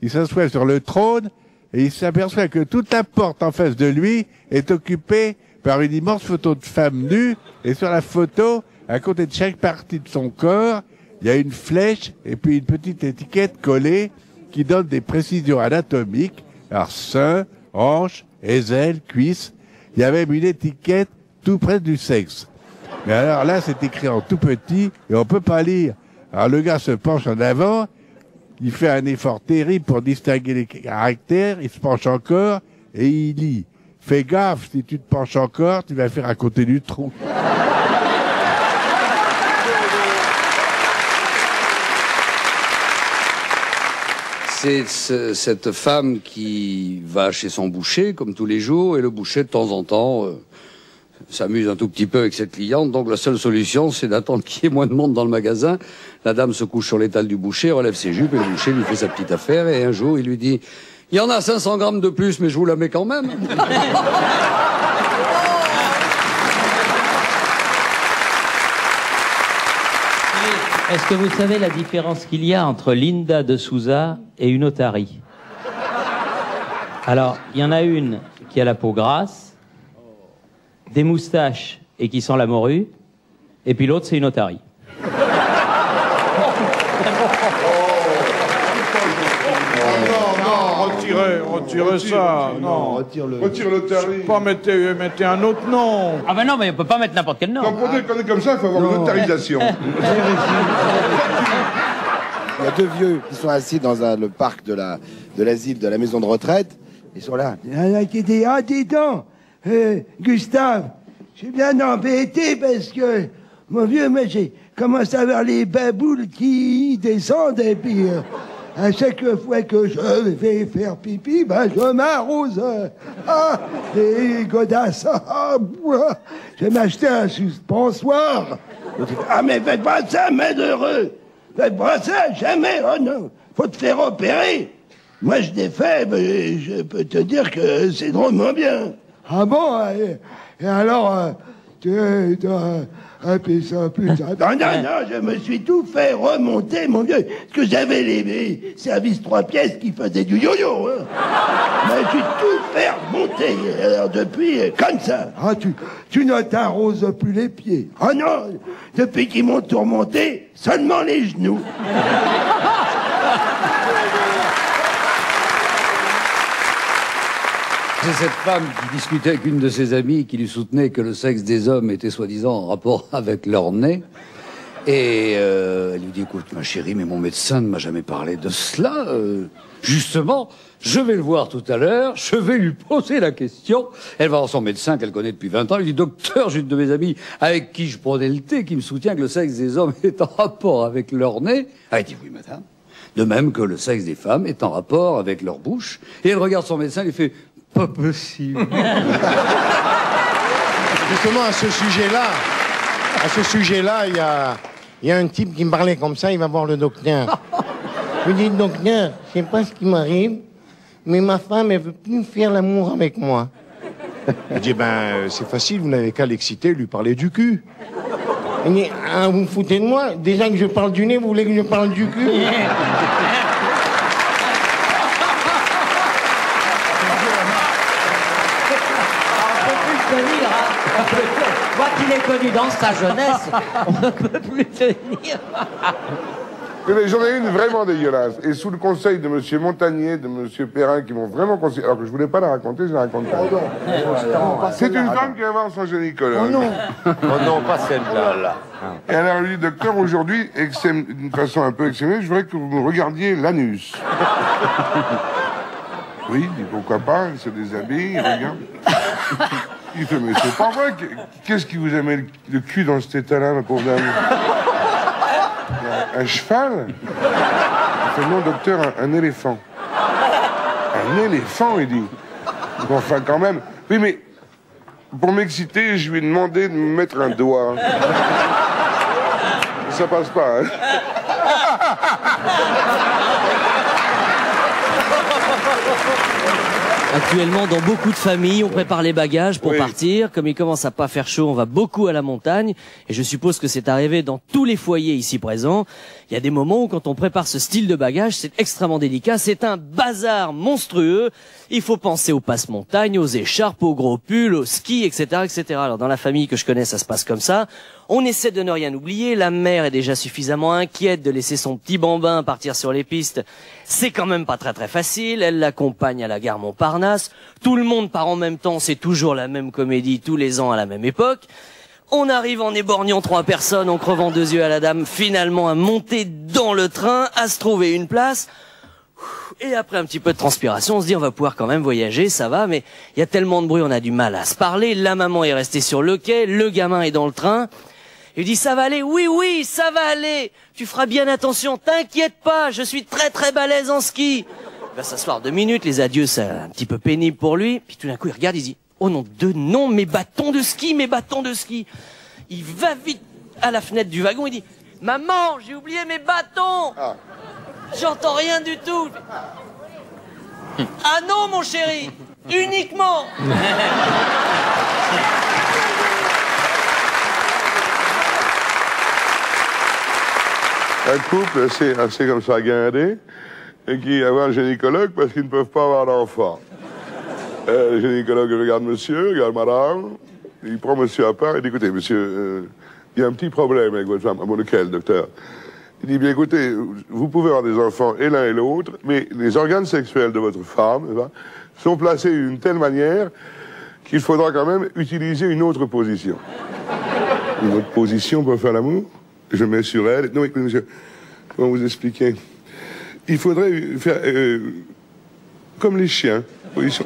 il s'assoit sur le trône et il s'aperçoit que toute la porte en face de lui est occupée par une immense photo de femme nue et sur la photo, à côté de chaque partie de son corps, il y a une flèche et puis une petite étiquette collée qui donne des précisions anatomiques, alors sein, hanche, aisselle, cuisse. Il y a même une étiquette tout près du sexe. Mais alors là, c'est écrit en tout petit et on peut pas lire. Alors le gars se penche en avant, il fait un effort terrible pour distinguer les caractères, il se penche encore et il lit. Fais gaffe, si tu te penches encore, tu vas faire à côté du trou. C'est cette femme qui va chez son boucher, comme tous les jours, et le boucher, de temps en temps, s'amuse un tout petit peu avec cette cliente. Donc la seule solution, c'est d'attendre qu'il y ait moins de monde dans le magasin. La dame se couche sur l'étal du boucher, relève ses jupes, et le boucher lui fait sa petite affaire. Et un jour, il lui dit « Il y en a 500 grammes de plus, mais je vous la mets quand même. » Est-ce que vous savez la différence qu'il y a entre Linda de Souza et une otarie? Alors, il y en a une qui a la peau grasse, des moustaches et qui sent la morue, et puis l'autre, c'est une otarie. Retirez ça, non. Retire l'otarie. Pas mettez un autre nom. Ah ben non, mais on peut pas mettre n'importe quel nom. Quand on est comme ça, il faut avoir une otarisation. Il y a deux vieux qui sont assis dans le parc de l'asile, de la maison de retraite. Ils sont là. Il y en a qui dit, ah, dis donc, Gustave, je suis bien embêté parce que, mon vieux, moi, j'ai commencé à avoir les baboules qui descendent et puis, à chaque fois que je vais faire pipi, ben, je m'arrose. Des godasses. Je vais m'acheter un suspensoire. Ah, mais faites pas ça, malheureux. Faites pas ça, jamais. Oh non, faut te faire opérer. Moi, je l'ai fait, mais je peux te dire que c'est drôlement bien. Ah bon? Et alors, puis ça, putain. Non, je me suis tout fait remonter, mon vieux. Parce que j'avais les services 3 pièces qui faisaient du yo-yo, hein. Mais je suis tout fait remonter. Alors depuis, comme ça. Ah, tu ne t'arroses plus les pieds. Ah non, depuis qu'ils m'ont tout remonté, seulement les genoux. C'est cette femme qui discutait avec une de ses amies qui lui soutenait que le sexe des hommes était soi-disant en rapport avec leur nez. Et elle lui dit, écoute ma chérie, mais mon médecin ne m'a jamais parlé de cela. Justement, je vais le voir tout à l'heure, je vais lui poser la question. Elle va voir son médecin qu'elle connaît depuis 20 ans. Elle dit, docteur, j'ai une de mes amies avec qui je prenais le thé, qui me soutient que le sexe des hommes est en rapport avec leur nez. Elle dit, oui madame. De même que le sexe des femmes est en rapport avec leur bouche. Et elle regarde son médecin et lui fait, pas possible. Justement, à ce sujet-là, il y a un type qui me parlait comme ça, il va voir le docteur. Je lui dis, docteur, je sais pas ce qui m'arrive, mais ma femme, elle veut plus faire l'amour avec moi. Il dit, ben, c'est facile, vous n'avez qu'à l'exciter, lui parler du cul. Il dit, ah, vous me foutez de moi? Déjà que je parle du nez, vous voulez que je parle du cul? Moi qui l'ai connu dans sa jeunesse, on ne peut plus tenir. Mais j'en ai une vraiment dégueulasse. Et sous le conseil de M. Montagnier, de M. Perrin, qui m'ont vraiment conseillé, alors que je voulais pas la raconter, je la raconte pas. C'est une femme qui va voir son gynécologue. Oh non. Oh non, pas celle-là. Et alors, lui dit, docteur, aujourd'hui, d'une façon un peu exceptionnelle, je voudrais que vous me regardiez l'anus. Oui, il dit, pourquoi pas, il se déshabille, il regarde. Il fait, mais c'est pas vrai, qu'est-ce qui vous a mis le cul dans cet état-là, ma pauvre dame? Un cheval? Il fait non, docteur, un éléphant. Un éléphant, il dit. Bon, enfin, quand même. Oui, mais pour m'exciter, je lui ai demandé de me mettre un doigt. Ça passe pas, hein. Actuellement, dans beaucoup de familles, on prépare les bagages pour partir. Comme il commence à pas faire chaud, on va beaucoup à la montagne. Et je suppose que c'est arrivé dans tous les foyers ici présents. Il y a des moments où, quand on prépare ce style de bagage, c'est extrêmement délicat. C'est un bazar monstrueux. Il faut penser aux passe-montagne, aux écharpes, aux gros pulls, aux skis, etc., etc. Alors, dans la famille que je connais, ça se passe comme ça. On essaie de ne rien oublier. La mère est déjà suffisamment inquiète de laisser son petit bambin partir sur les pistes. C'est quand même pas très très facile. Elle l'accompagne à la gare Montparnasse. Tout le monde part en même temps. C'est toujours la même comédie tous les ans à la même époque. On arrive en éborgnant 3 personnes, en crevant 2 yeux à la dame, finalement à monter dans le train, à se trouver une place. Et après un petit peu de transpiration, on se dit on va pouvoir quand même voyager, ça va, mais il y a tellement de bruit, on a du mal à se parler. La maman est restée sur le quai, le gamin est dans le train. Il dit ça va aller, oui, oui, ça va aller. Tu feras bien attention, t'inquiète pas, je suis très très balèze en ski. Il va s'asseoir 2 minutes, les adieux, c'est un petit peu pénible pour lui. Puis tout d'un coup, il regarde, il dit oh non, non, mes bâtons de ski, mes bâtons de ski. Il va vite à la fenêtre du wagon, il dit maman, j'ai oublié mes bâtons. J'entends rien du tout. Ah non, mon chéri, uniquement. Un couple assez comme ça guindé, et qui va voir un gynécologue parce qu'ils ne peuvent pas avoir d'enfant. Le gynécologue regarde monsieur, regarde madame, il prend monsieur à part et dit écoutez, monsieur, il y a un petit problème avec votre femme. Ah bon, lequel, docteur? Il dit bien écoutez, vous pouvez avoir des enfants et l'un et l'autre, mais les organes sexuels de votre femme sont placés d'une telle manière qu'il faudra quand même utiliser une autre position. Une autre position pour faire l'amour? Je mets sur elle. Non, écoutez, monsieur, comment vous expliquer? Il faudrait faire comme les chiens. Position.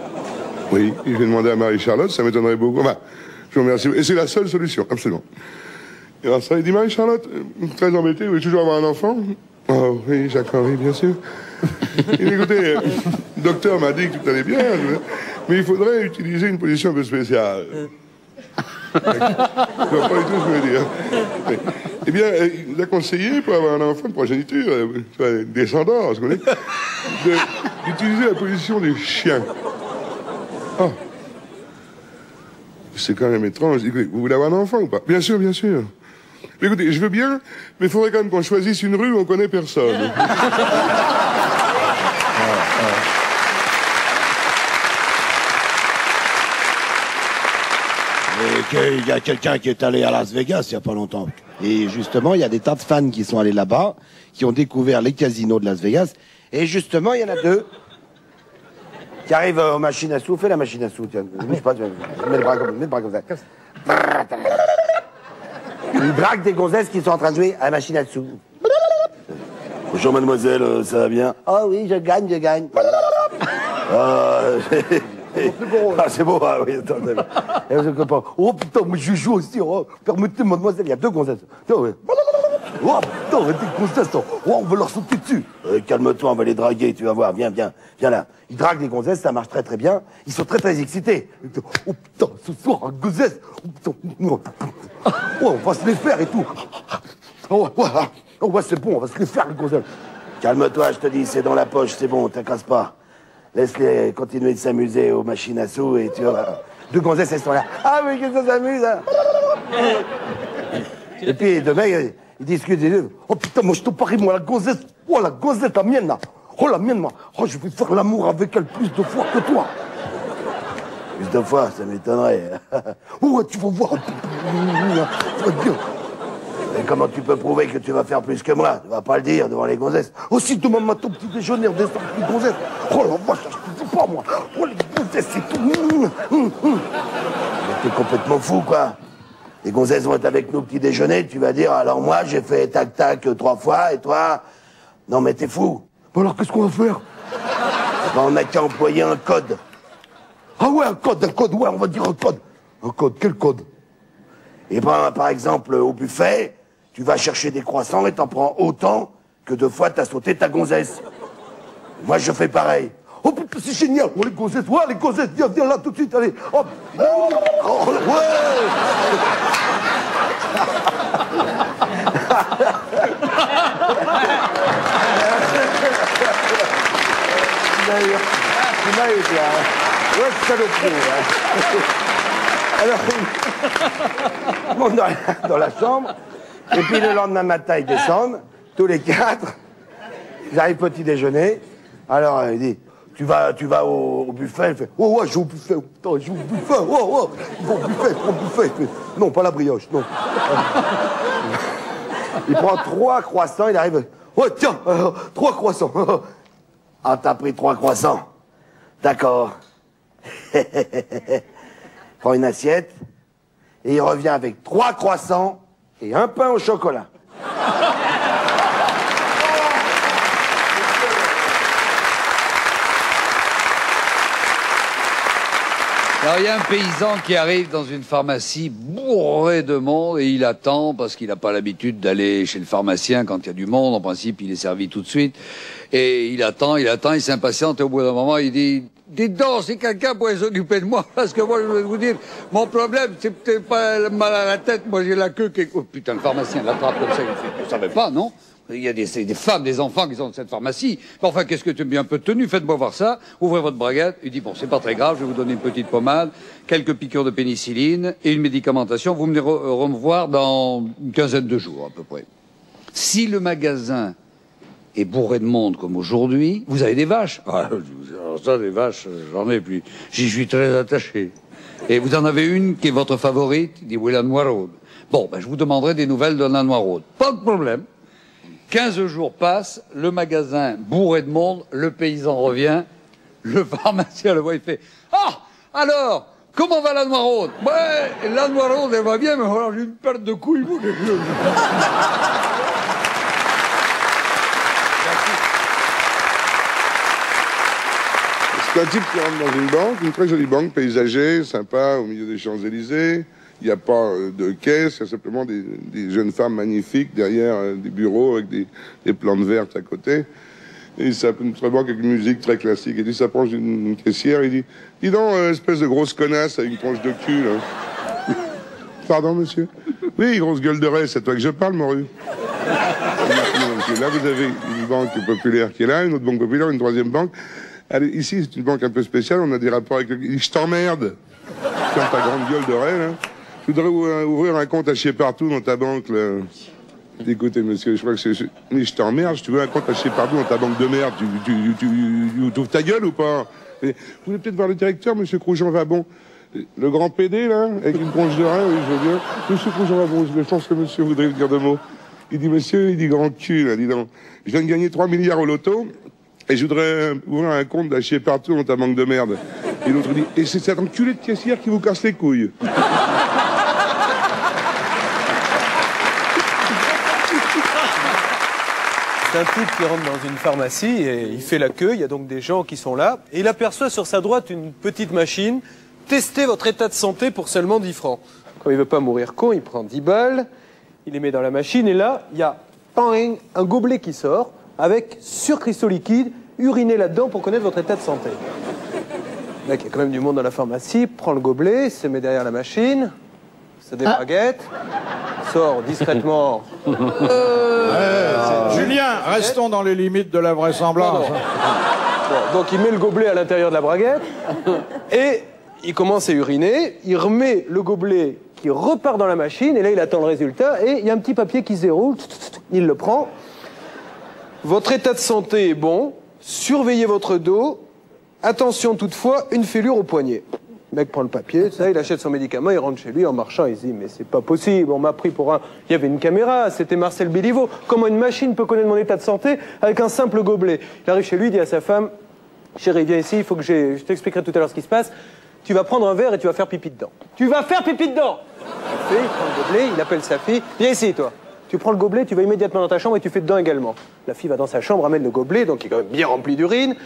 Oui, je vais demander à Marie-Charlotte, ça m'étonnerait beaucoup. Enfin, je vous remercie. Et c'est la seule solution, absolument. Et alors ça, il dit Marie-Charlotte, très embêtée, vous voulez toujours avoir un enfant? Oh oui, Jacques Henri, bien sûr. Il dit, écoutez, le docteur m'a dit que tout allait bien, mais il faudrait utiliser une position un peu spéciale. Je ne vois pas du tout ce que je veux dire. Eh bien, il nous a conseillé, pour avoir un enfant de progéniture, une descendance, vous connaissez, d'utiliser la position des chiens. Oh. C'est quand même étrange. Écoutez, vous voulez avoir un enfant ou pas? Bien sûr, bien sûr. Mais écoutez, je veux bien, mais il faudrait quand même qu'on choisisse une rue où on connaît personne. Il y a quelqu'un qui est allé à Las Vegas il n'y a pas longtemps. Et justement, il y a des tas de fans qui sont allés là-bas, qui ont découvert les casinos de Las Vegas. Et justement, il y en a 2 qui arrivent aux machines à sous. Fais la machine à sous, tiens. Bouge pas, tu mets le bras comme ça. Ils draguent des gonzesses qui sont en train de jouer à la machine à sous. Bonjour mademoiselle, ça va bien? Oh oui, je gagne, je gagne. C'est beau, ah oui, attends. Oh putain, mais je joue aussi. Oh, permettez, mademoiselle, il y a 2 gonzesses. Oh putain, des gonzesses. Oh, on veut leur sauter dessus. Calme-toi, on va les draguer, tu vas voir. Viens là. Ils draguent les gonzesses, ça marche très très bien. Ils sont très très excités. Oh putain, ce soir, un gonzesse. Oh putain. Oh, on va se les faire et tout. Oh ouais, c'est bon, on va se les faire, les gonzesses. Calme-toi, je te dis, c'est dans la poche, c'est bon, t'inquiète pas. Laisse-les continuer de s'amuser aux machines à sous et tu vois. 2 gonzesses, elles sont là. Ah oui, que ça s'amuse, hein. Et puis demain, ils discutent des 2. Oh putain, moi je te parie, moi la gonzesse, la mienne là. Oh la mienne, moi. Oh, je vais faire l'amour avec elle plus de fois que toi. Plus de fois, ça m'étonnerait. Oh, tu vas voir. Ça va être bien. Et comment tu peux prouver que tu vas faire plus que moi? Tu vas pas le dire devant les gonzesses. Aussi, demain matin, petit déjeuner, on descend les gonzesses. Oh la vache, je ne sais pas moi. Oh les gonzesses, c'est tout. T'es complètement fou, quoi. Les gonzesses vont être avec nous petit déjeuner, tu vas dire, alors moi, j'ai fait tac-tac 3 fois, et toi? Non, mais t'es fou. Bon, alors, qu'est-ce qu'on va faire? Ben, on n'a qu'à employer un code. Ah ouais, un code, ouais, on va dire un code. Un code, quel code? Eh ben, par exemple, au buffet, tu vas chercher des croissants et t'en prends autant que 2 fois t'as sauté ta gonzesse. Moi, je fais pareil. Oh, c'est génial. Oh, les gonzesses, viens là tout de suite, allez. Oh, ouais. Ouais, saloperie, alors, ils montent dans la chambre, et puis le lendemain matin, ils descendent, tous les 4, ils arrivent petit déjeuner, alors il dit, tu vas au buffet, il fait, oh ouais, je vais au buffet, putain, je vais au buffet, oh, il va au buffet, prends le buffet, il fait, non, pas la brioche, non. Il prend 3 croissants, il arrive, oh tiens, 3 croissants. Ah, t'as pris 3 croissants. D'accord. Prend une assiette, et il revient avec 3 croissants et un pain au chocolat. Alors, il y a un paysan qui arrive dans une pharmacie bourré de monde et il attend parce qu'il n'a pas l'habitude d'aller chez le pharmacien quand il y a du monde. En principe, il est servi tout de suite. Et il attend, il s'impatiente et au bout d'un moment, il dit « Dites donc, si quelqu'un pouvait s'occuper de moi, parce que moi, je vais vous dire, mon problème, c'est peut-être pas mal à la tête, moi j'ai la queue qui est... Oh putain, le pharmacien l'attrape comme ça, il fait « Vous savez pas, non ?» Il y a des femmes, des enfants qui sont dans cette pharmacie. Mais enfin, qu'est-ce que tu es un peu tenu? Faites-moi voir ça. Ouvrez votre braguette. Il dit, bon, c'est pas très grave, je vais vous donner une petite pommade, quelques piqûres de pénicilline et une médicamentation. Vous venez me voir dans une quinzaine de jours, à peu près. Si le magasin est bourré de monde comme aujourd'hui, vous avez des vaches. Ah, alors ça, des vaches, j'en ai, puis j'y suis très attaché. Et vous en avez une qui est votre favorite, il dit, oui, la Noiraude. Bon, ben, je vous demanderai des nouvelles de la Noiraude. Pas de problème. 15 jours passent, le magasin bourré de monde, le paysan revient, le pharmacien le voit, il fait « Ah, alors, comment va la Noiraude ?»« Ouais, la Noiraude, elle va bien, mais alors j'ai une perte de couilles. » C'est un type qui rentre dans une banque, une très jolie banque, paysagée, sympa, au milieu des Champs-Élysées. Il n'y a pas de caisse, il y a simplement des jeunes femmes magnifiques derrière des bureaux avec des plantes vertes à côté. Et ça une très banque avec une musique très classique. Et il s'approche d'une caissière, il dit « Dis donc, espèce de grosse connasse avec une tronche de cul, là. » Pardon, monsieur? Oui, grosse gueule de raie, c'est à toi que je parle, morue. Là, vous avez une banque populaire qui est là, une autre banque populaire, une troisième banque. Allez, ici, c'est une banque un peu spéciale, on a des rapports avec le... Il dit « Je t'emmerde !» Comme ta grande gueule de raie, là. Je voudrais ouvrir un compte à chier partout dans ta banque, là. Écoutez, monsieur, je crois que c'est... Mais je t'emmerde, tu veux un compte à chier partout dans ta banque de merde, tu ouvres ta gueule ou pas? Vous voulez peut-être voir le directeur, monsieur Croujon-Vabon? Le grand PD, là, avec une tronche de rein, oui, je veux bien. Monsieur Croujon-Vabon, je pense que monsieur voudrait vous dire 2 mots. Il dit, monsieur, il dit grand cul, là, dis donc. Je viens de gagner 3 milliards au loto, et je voudrais ouvrir un compte à chier partout dans ta banque de merde. Et l'autre dit, et c'est cet enculé de caissière qui vous casse les couilles. C'est un type qui rentre dans une pharmacie et il fait la queue, il y a donc des gens qui sont là, et il aperçoit sur sa droite une petite machine. Testez votre état de santé pour seulement 10 francs. Quand il veut pas mourir con, il prend 10 balles, il les met dans la machine, et là, il y a un gobelet qui sort, avec surcristaux liquides, urinez là-dedans pour connaître votre état de santé. Là, il y a quand même du monde dans la pharmacie, prend le gobelet, se met derrière la machine, se débraguette, sort discrètement. Julien, restons dans les limites de la vraisemblance. Bon, donc il met le gobelet à l'intérieur de la braguette et il commence à uriner. Il remet le gobelet qui repart dans la machine et là il attend le résultat et il y a un petit papier qui se déroule. Il le prend. Votre état de santé est bon. Surveillez votre dos. Attention toutefois, une fêlure au poignet. Le mec prend le papier, ça, il achète son médicament, il rentre chez lui en marchant, il se dit mais c'est pas possible, on m'a pris pour un... Il y avait une caméra, c'était Marcel Béliveau. Comment une machine peut connaître mon état de santé avec un simple gobelet? Il arrive chez lui, il dit à sa femme, chérie, viens ici, il faut que je t'expliquerai tout à l'heure ce qui se passe. Tu vas prendre un verre et tu vas faire pipi dedans. Tu vas faire pipi dedans! Il prend le gobelet, il appelle sa fille, viens ici toi. Tu prends le gobelet, tu vas immédiatement dans ta chambre et tu fais dedans également. La fille va dans sa chambre, amène le gobelet, donc il est quand même bien rempli d'urine.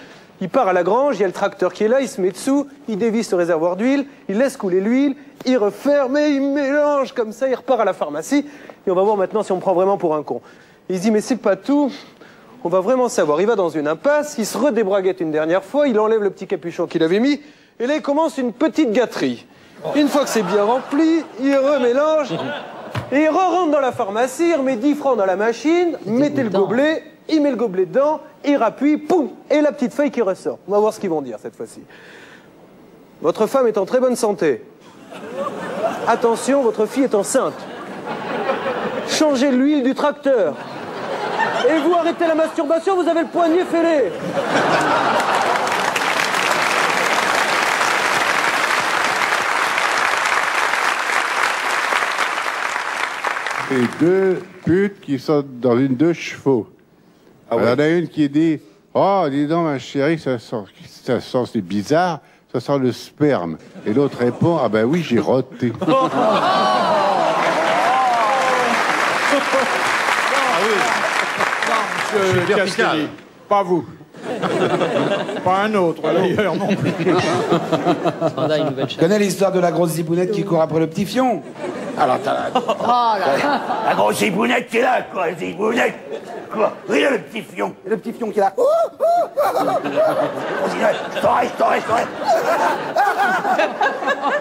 Il part à la grange, il y a le tracteur qui est là, il se met dessous, il dévisse le réservoir d'huile, il laisse couler l'huile, il referme et il mélange comme ça, il repart à la pharmacie. Et on va voir maintenant si on me prend vraiment pour un con. Il se dit, mais c'est pas tout. On va vraiment savoir. Il va dans une impasse, il se redébraguette une dernière fois, il enlève le petit capuchon qu'il avait mis, et là, il commence une petite gâterie. Une fois que c'est bien rempli, il remélange, et il re-rentre dans la pharmacie, il remet 10 francs dans la machine, mettez le gobelet, il met le gobelet dedans, il rappuie, poum, et la petite feuille qui ressort. On va voir ce qu'ils vont dire cette fois-ci. Votre femme est en très bonne santé. Attention, votre fille est enceinte. Changez l'huile du tracteur. Et vous arrêtez la masturbation, vous avez le poignet fêlé. Et deux putes qui sont dans une de chevaux. Ah ouais. Alors, il y en a une qui dit « Oh, dis donc, ma chérie, ça sent c'est bizarre, ça sent le sperme. » Et l'autre répond « Ah ben oui, j'ai roté. » Monsieur Castaldi, pas vous. Pas un autre, d'ailleurs, non plus. Tu connais l'histoire de la grosse zibounette qui court après le petit fion? Alors, t'as... La grosse zibounette qui est là, quoi, la zibounette. Quoi? Oui, là, le petit fion. Et le petit fion qui est là. Je t'aurais.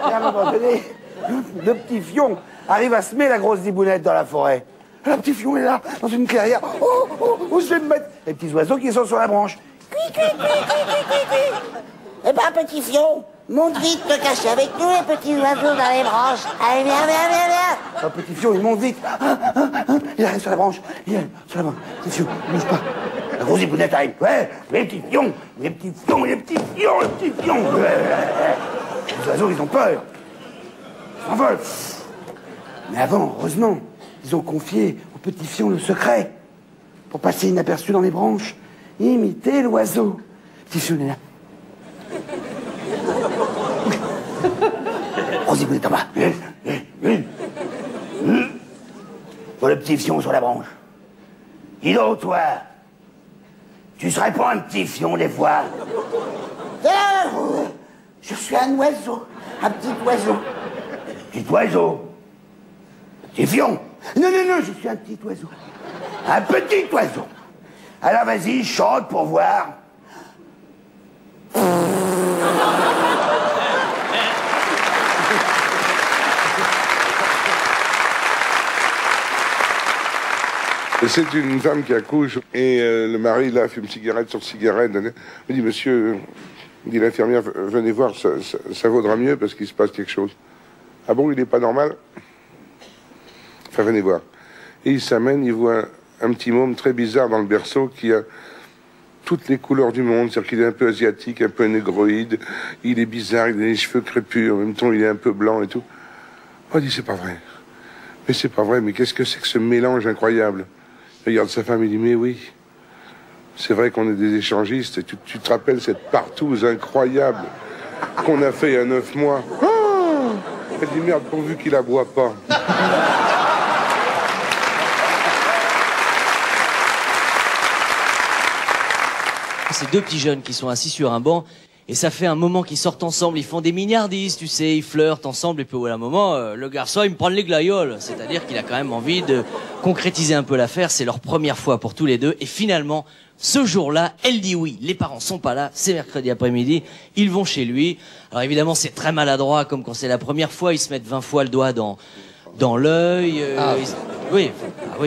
Et à un moment donné, le petit fion arrive à semer la grosse zibounette dans la forêt. Le petit fion est là, dans une clairière. Où je vais me mettre? Les petits oiseaux qui sont sur la branche. Eh ben, petit fion, monte vite te cacher avec nous, les petits oiseaux dans les branches. Allez, viens. Le petit fion, il monte vite. Il arrive sur la branche. Il arrive sur la branche. Petit fion, ne bouge pas. La grosse zibounette arrive. Ouais, les petits fions. Les petits fions. Les oiseaux, ils ont peur. Ils s'envolent. Mais avant, heureusement, ils ont confié au petit fion le secret pour passer inaperçu dans les branches. Imiter l'oiseau. Petit fion est là. Zibounette en bas. Pour le petit fion sur la branche. Dis donc, toi, tu serais pas un petit fion des fois? Je suis un oiseau, un petit oiseau. Petit oiseau? Petit fion? Non, je suis un petit oiseau. Un petit oiseau. Alors vas-y, chante pour voir. C'est une femme qui accouche et le mari là fume cigarette sur cigarette. Il me dit monsieur, dit l'infirmière, venez voir, ça vaudra mieux parce qu'il se passe quelque chose. Ah bon, il n'est pas normal? Enfin, venez voir. Et il s'amène, il voit un petit môme très bizarre dans le berceau qui a toutes les couleurs du monde, c'est-à-dire qu'il est un peu asiatique, un peu négroïde, il est bizarre, il a les cheveux crépus, en même temps il est un peu blanc et tout. Oh, il dit c'est pas vrai. Mais c'est pas vrai, mais qu'est-ce que c'est que ce mélange incroyable? Il regarde sa femme, il dit mais oui, c'est vrai qu'on est des échangistes, et tu te rappelles cette partouze incroyable qu'on a fait il y a 9 mois. Oh, elle dit merde, pourvu qu'il la boit pas. C'est deux petits jeunes qui sont assis sur un banc et ça fait un moment qu'ils sortent ensemble, ils font des mignardises, tu sais, ils flirtent ensemble et puis au moment, le garçon il me prend les glaïoles, c'est-à-dire qu'il a quand même envie de concrétiser un peu l'affaire, c'est leur première fois pour tous les deux et finalement, ce jour-là, elle dit oui, les parents sont pas là, c'est mercredi après-midi, ils vont chez lui, alors évidemment c'est très maladroit comme quand c'est la première fois, ils se mettent 20 fois le doigt dans l'œil, oui,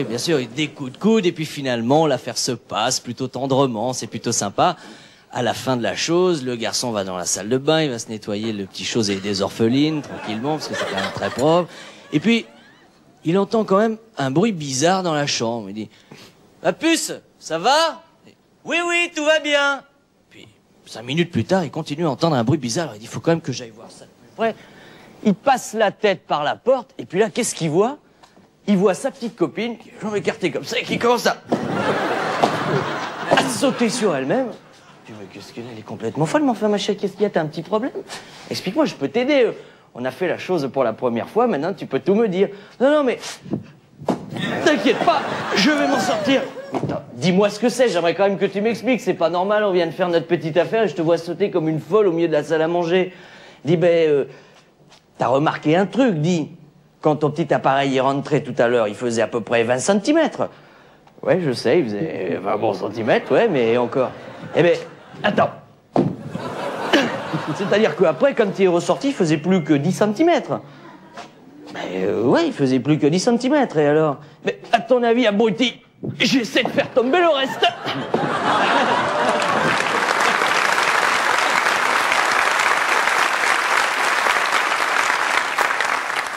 bien sûr, des coups de coude, et puis finalement, l'affaire se passe plutôt tendrement, c'est plutôt sympa. À la fin de la chose, le garçon va dans la salle de bain, il va se nettoyer le petit chose et des orphelines, tranquillement, parce que c'est quand même très propre. Et puis, il entend quand même un bruit bizarre dans la chambre. Il dit, « Ma puce, ça va ?»« Oui, tout va bien. » Puis, 5 minutes plus tard, il continue à entendre un bruit bizarre. Alors, il dit, « Faut quand même que j'aille voir ça de plus près. » Il passe la tête par la porte, et puis là, qu'est-ce qu'il voit? Il voit sa petite copine, qui est jambes écartées comme ça, et qui commence à sauter sur elle-même. Tu vois, qu'est-ce qu'elle est complètement folle, mais enfin, ma chérie, qu'est-ce qu'il y a? T'as un petit problème? Explique-moi, je peux t'aider. On a fait la chose pour la première fois, maintenant tu peux tout me dire. Non, mais t'inquiète pas, je vais m'en sortir. Dis-moi ce que c'est, j'aimerais quand même que tu m'expliques. C'est pas normal, on vient de faire notre petite affaire et je te vois sauter comme une folle au milieu de la salle à manger. Dis, t'as remarqué un truc, dis. quand ton petit appareil est rentré tout à l'heure, il faisait à peu près 20 cm. Ouais, je sais, il faisait 20 bons centimètres, ouais, mais encore. Eh ben, attends. C'est-à-dire qu'après, quand il est ressorti, il faisait plus que 10 cm. Ouais, il faisait plus que 10 cm, et alors? Mais à ton avis, abruti, j'essaie de faire tomber le reste.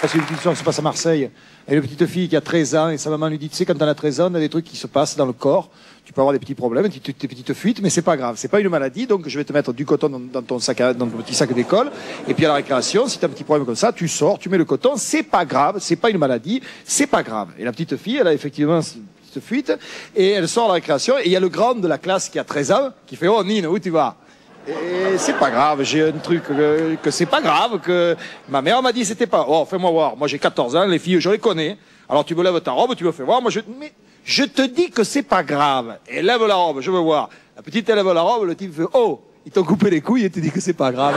C'est une petite histoire qui se passe à Marseille. Et une petite fille qui a 13 ans, et sa maman lui dit, tu sais, quand t'en as 13 ans, il y a des trucs qui se passent dans le corps. Tu peux avoir des petits problèmes, des petites fuites, mais c'est pas grave. C'est pas une maladie, donc je vais te mettre du coton dans ton petit sac d'école. Et puis à la récréation, si t'as un petit problème comme ça, tu sors, tu mets le coton, c'est pas grave, c'est pas une maladie, c'est pas grave. Et la petite fille, elle a effectivement cette petite fuite, et elle sort à la récréation, et il y a le grand de la classe qui a 13 ans, qui fait, oh Nine, où tu vas? Et c'est pas grave, j'ai un truc que c'est pas grave, que ma mère m'a dit c'était pas. Oh, fais-moi voir, moi j'ai 14 ans, les filles je les connais. Alors tu me lèves ta robe, tu me fais voir, mais je te dis que c'est pas grave. Et lève la robe, je veux voir. La petite elle lève la robe, le type fait oh, ils t'ont coupé les couilles et tu dis que c'est pas grave.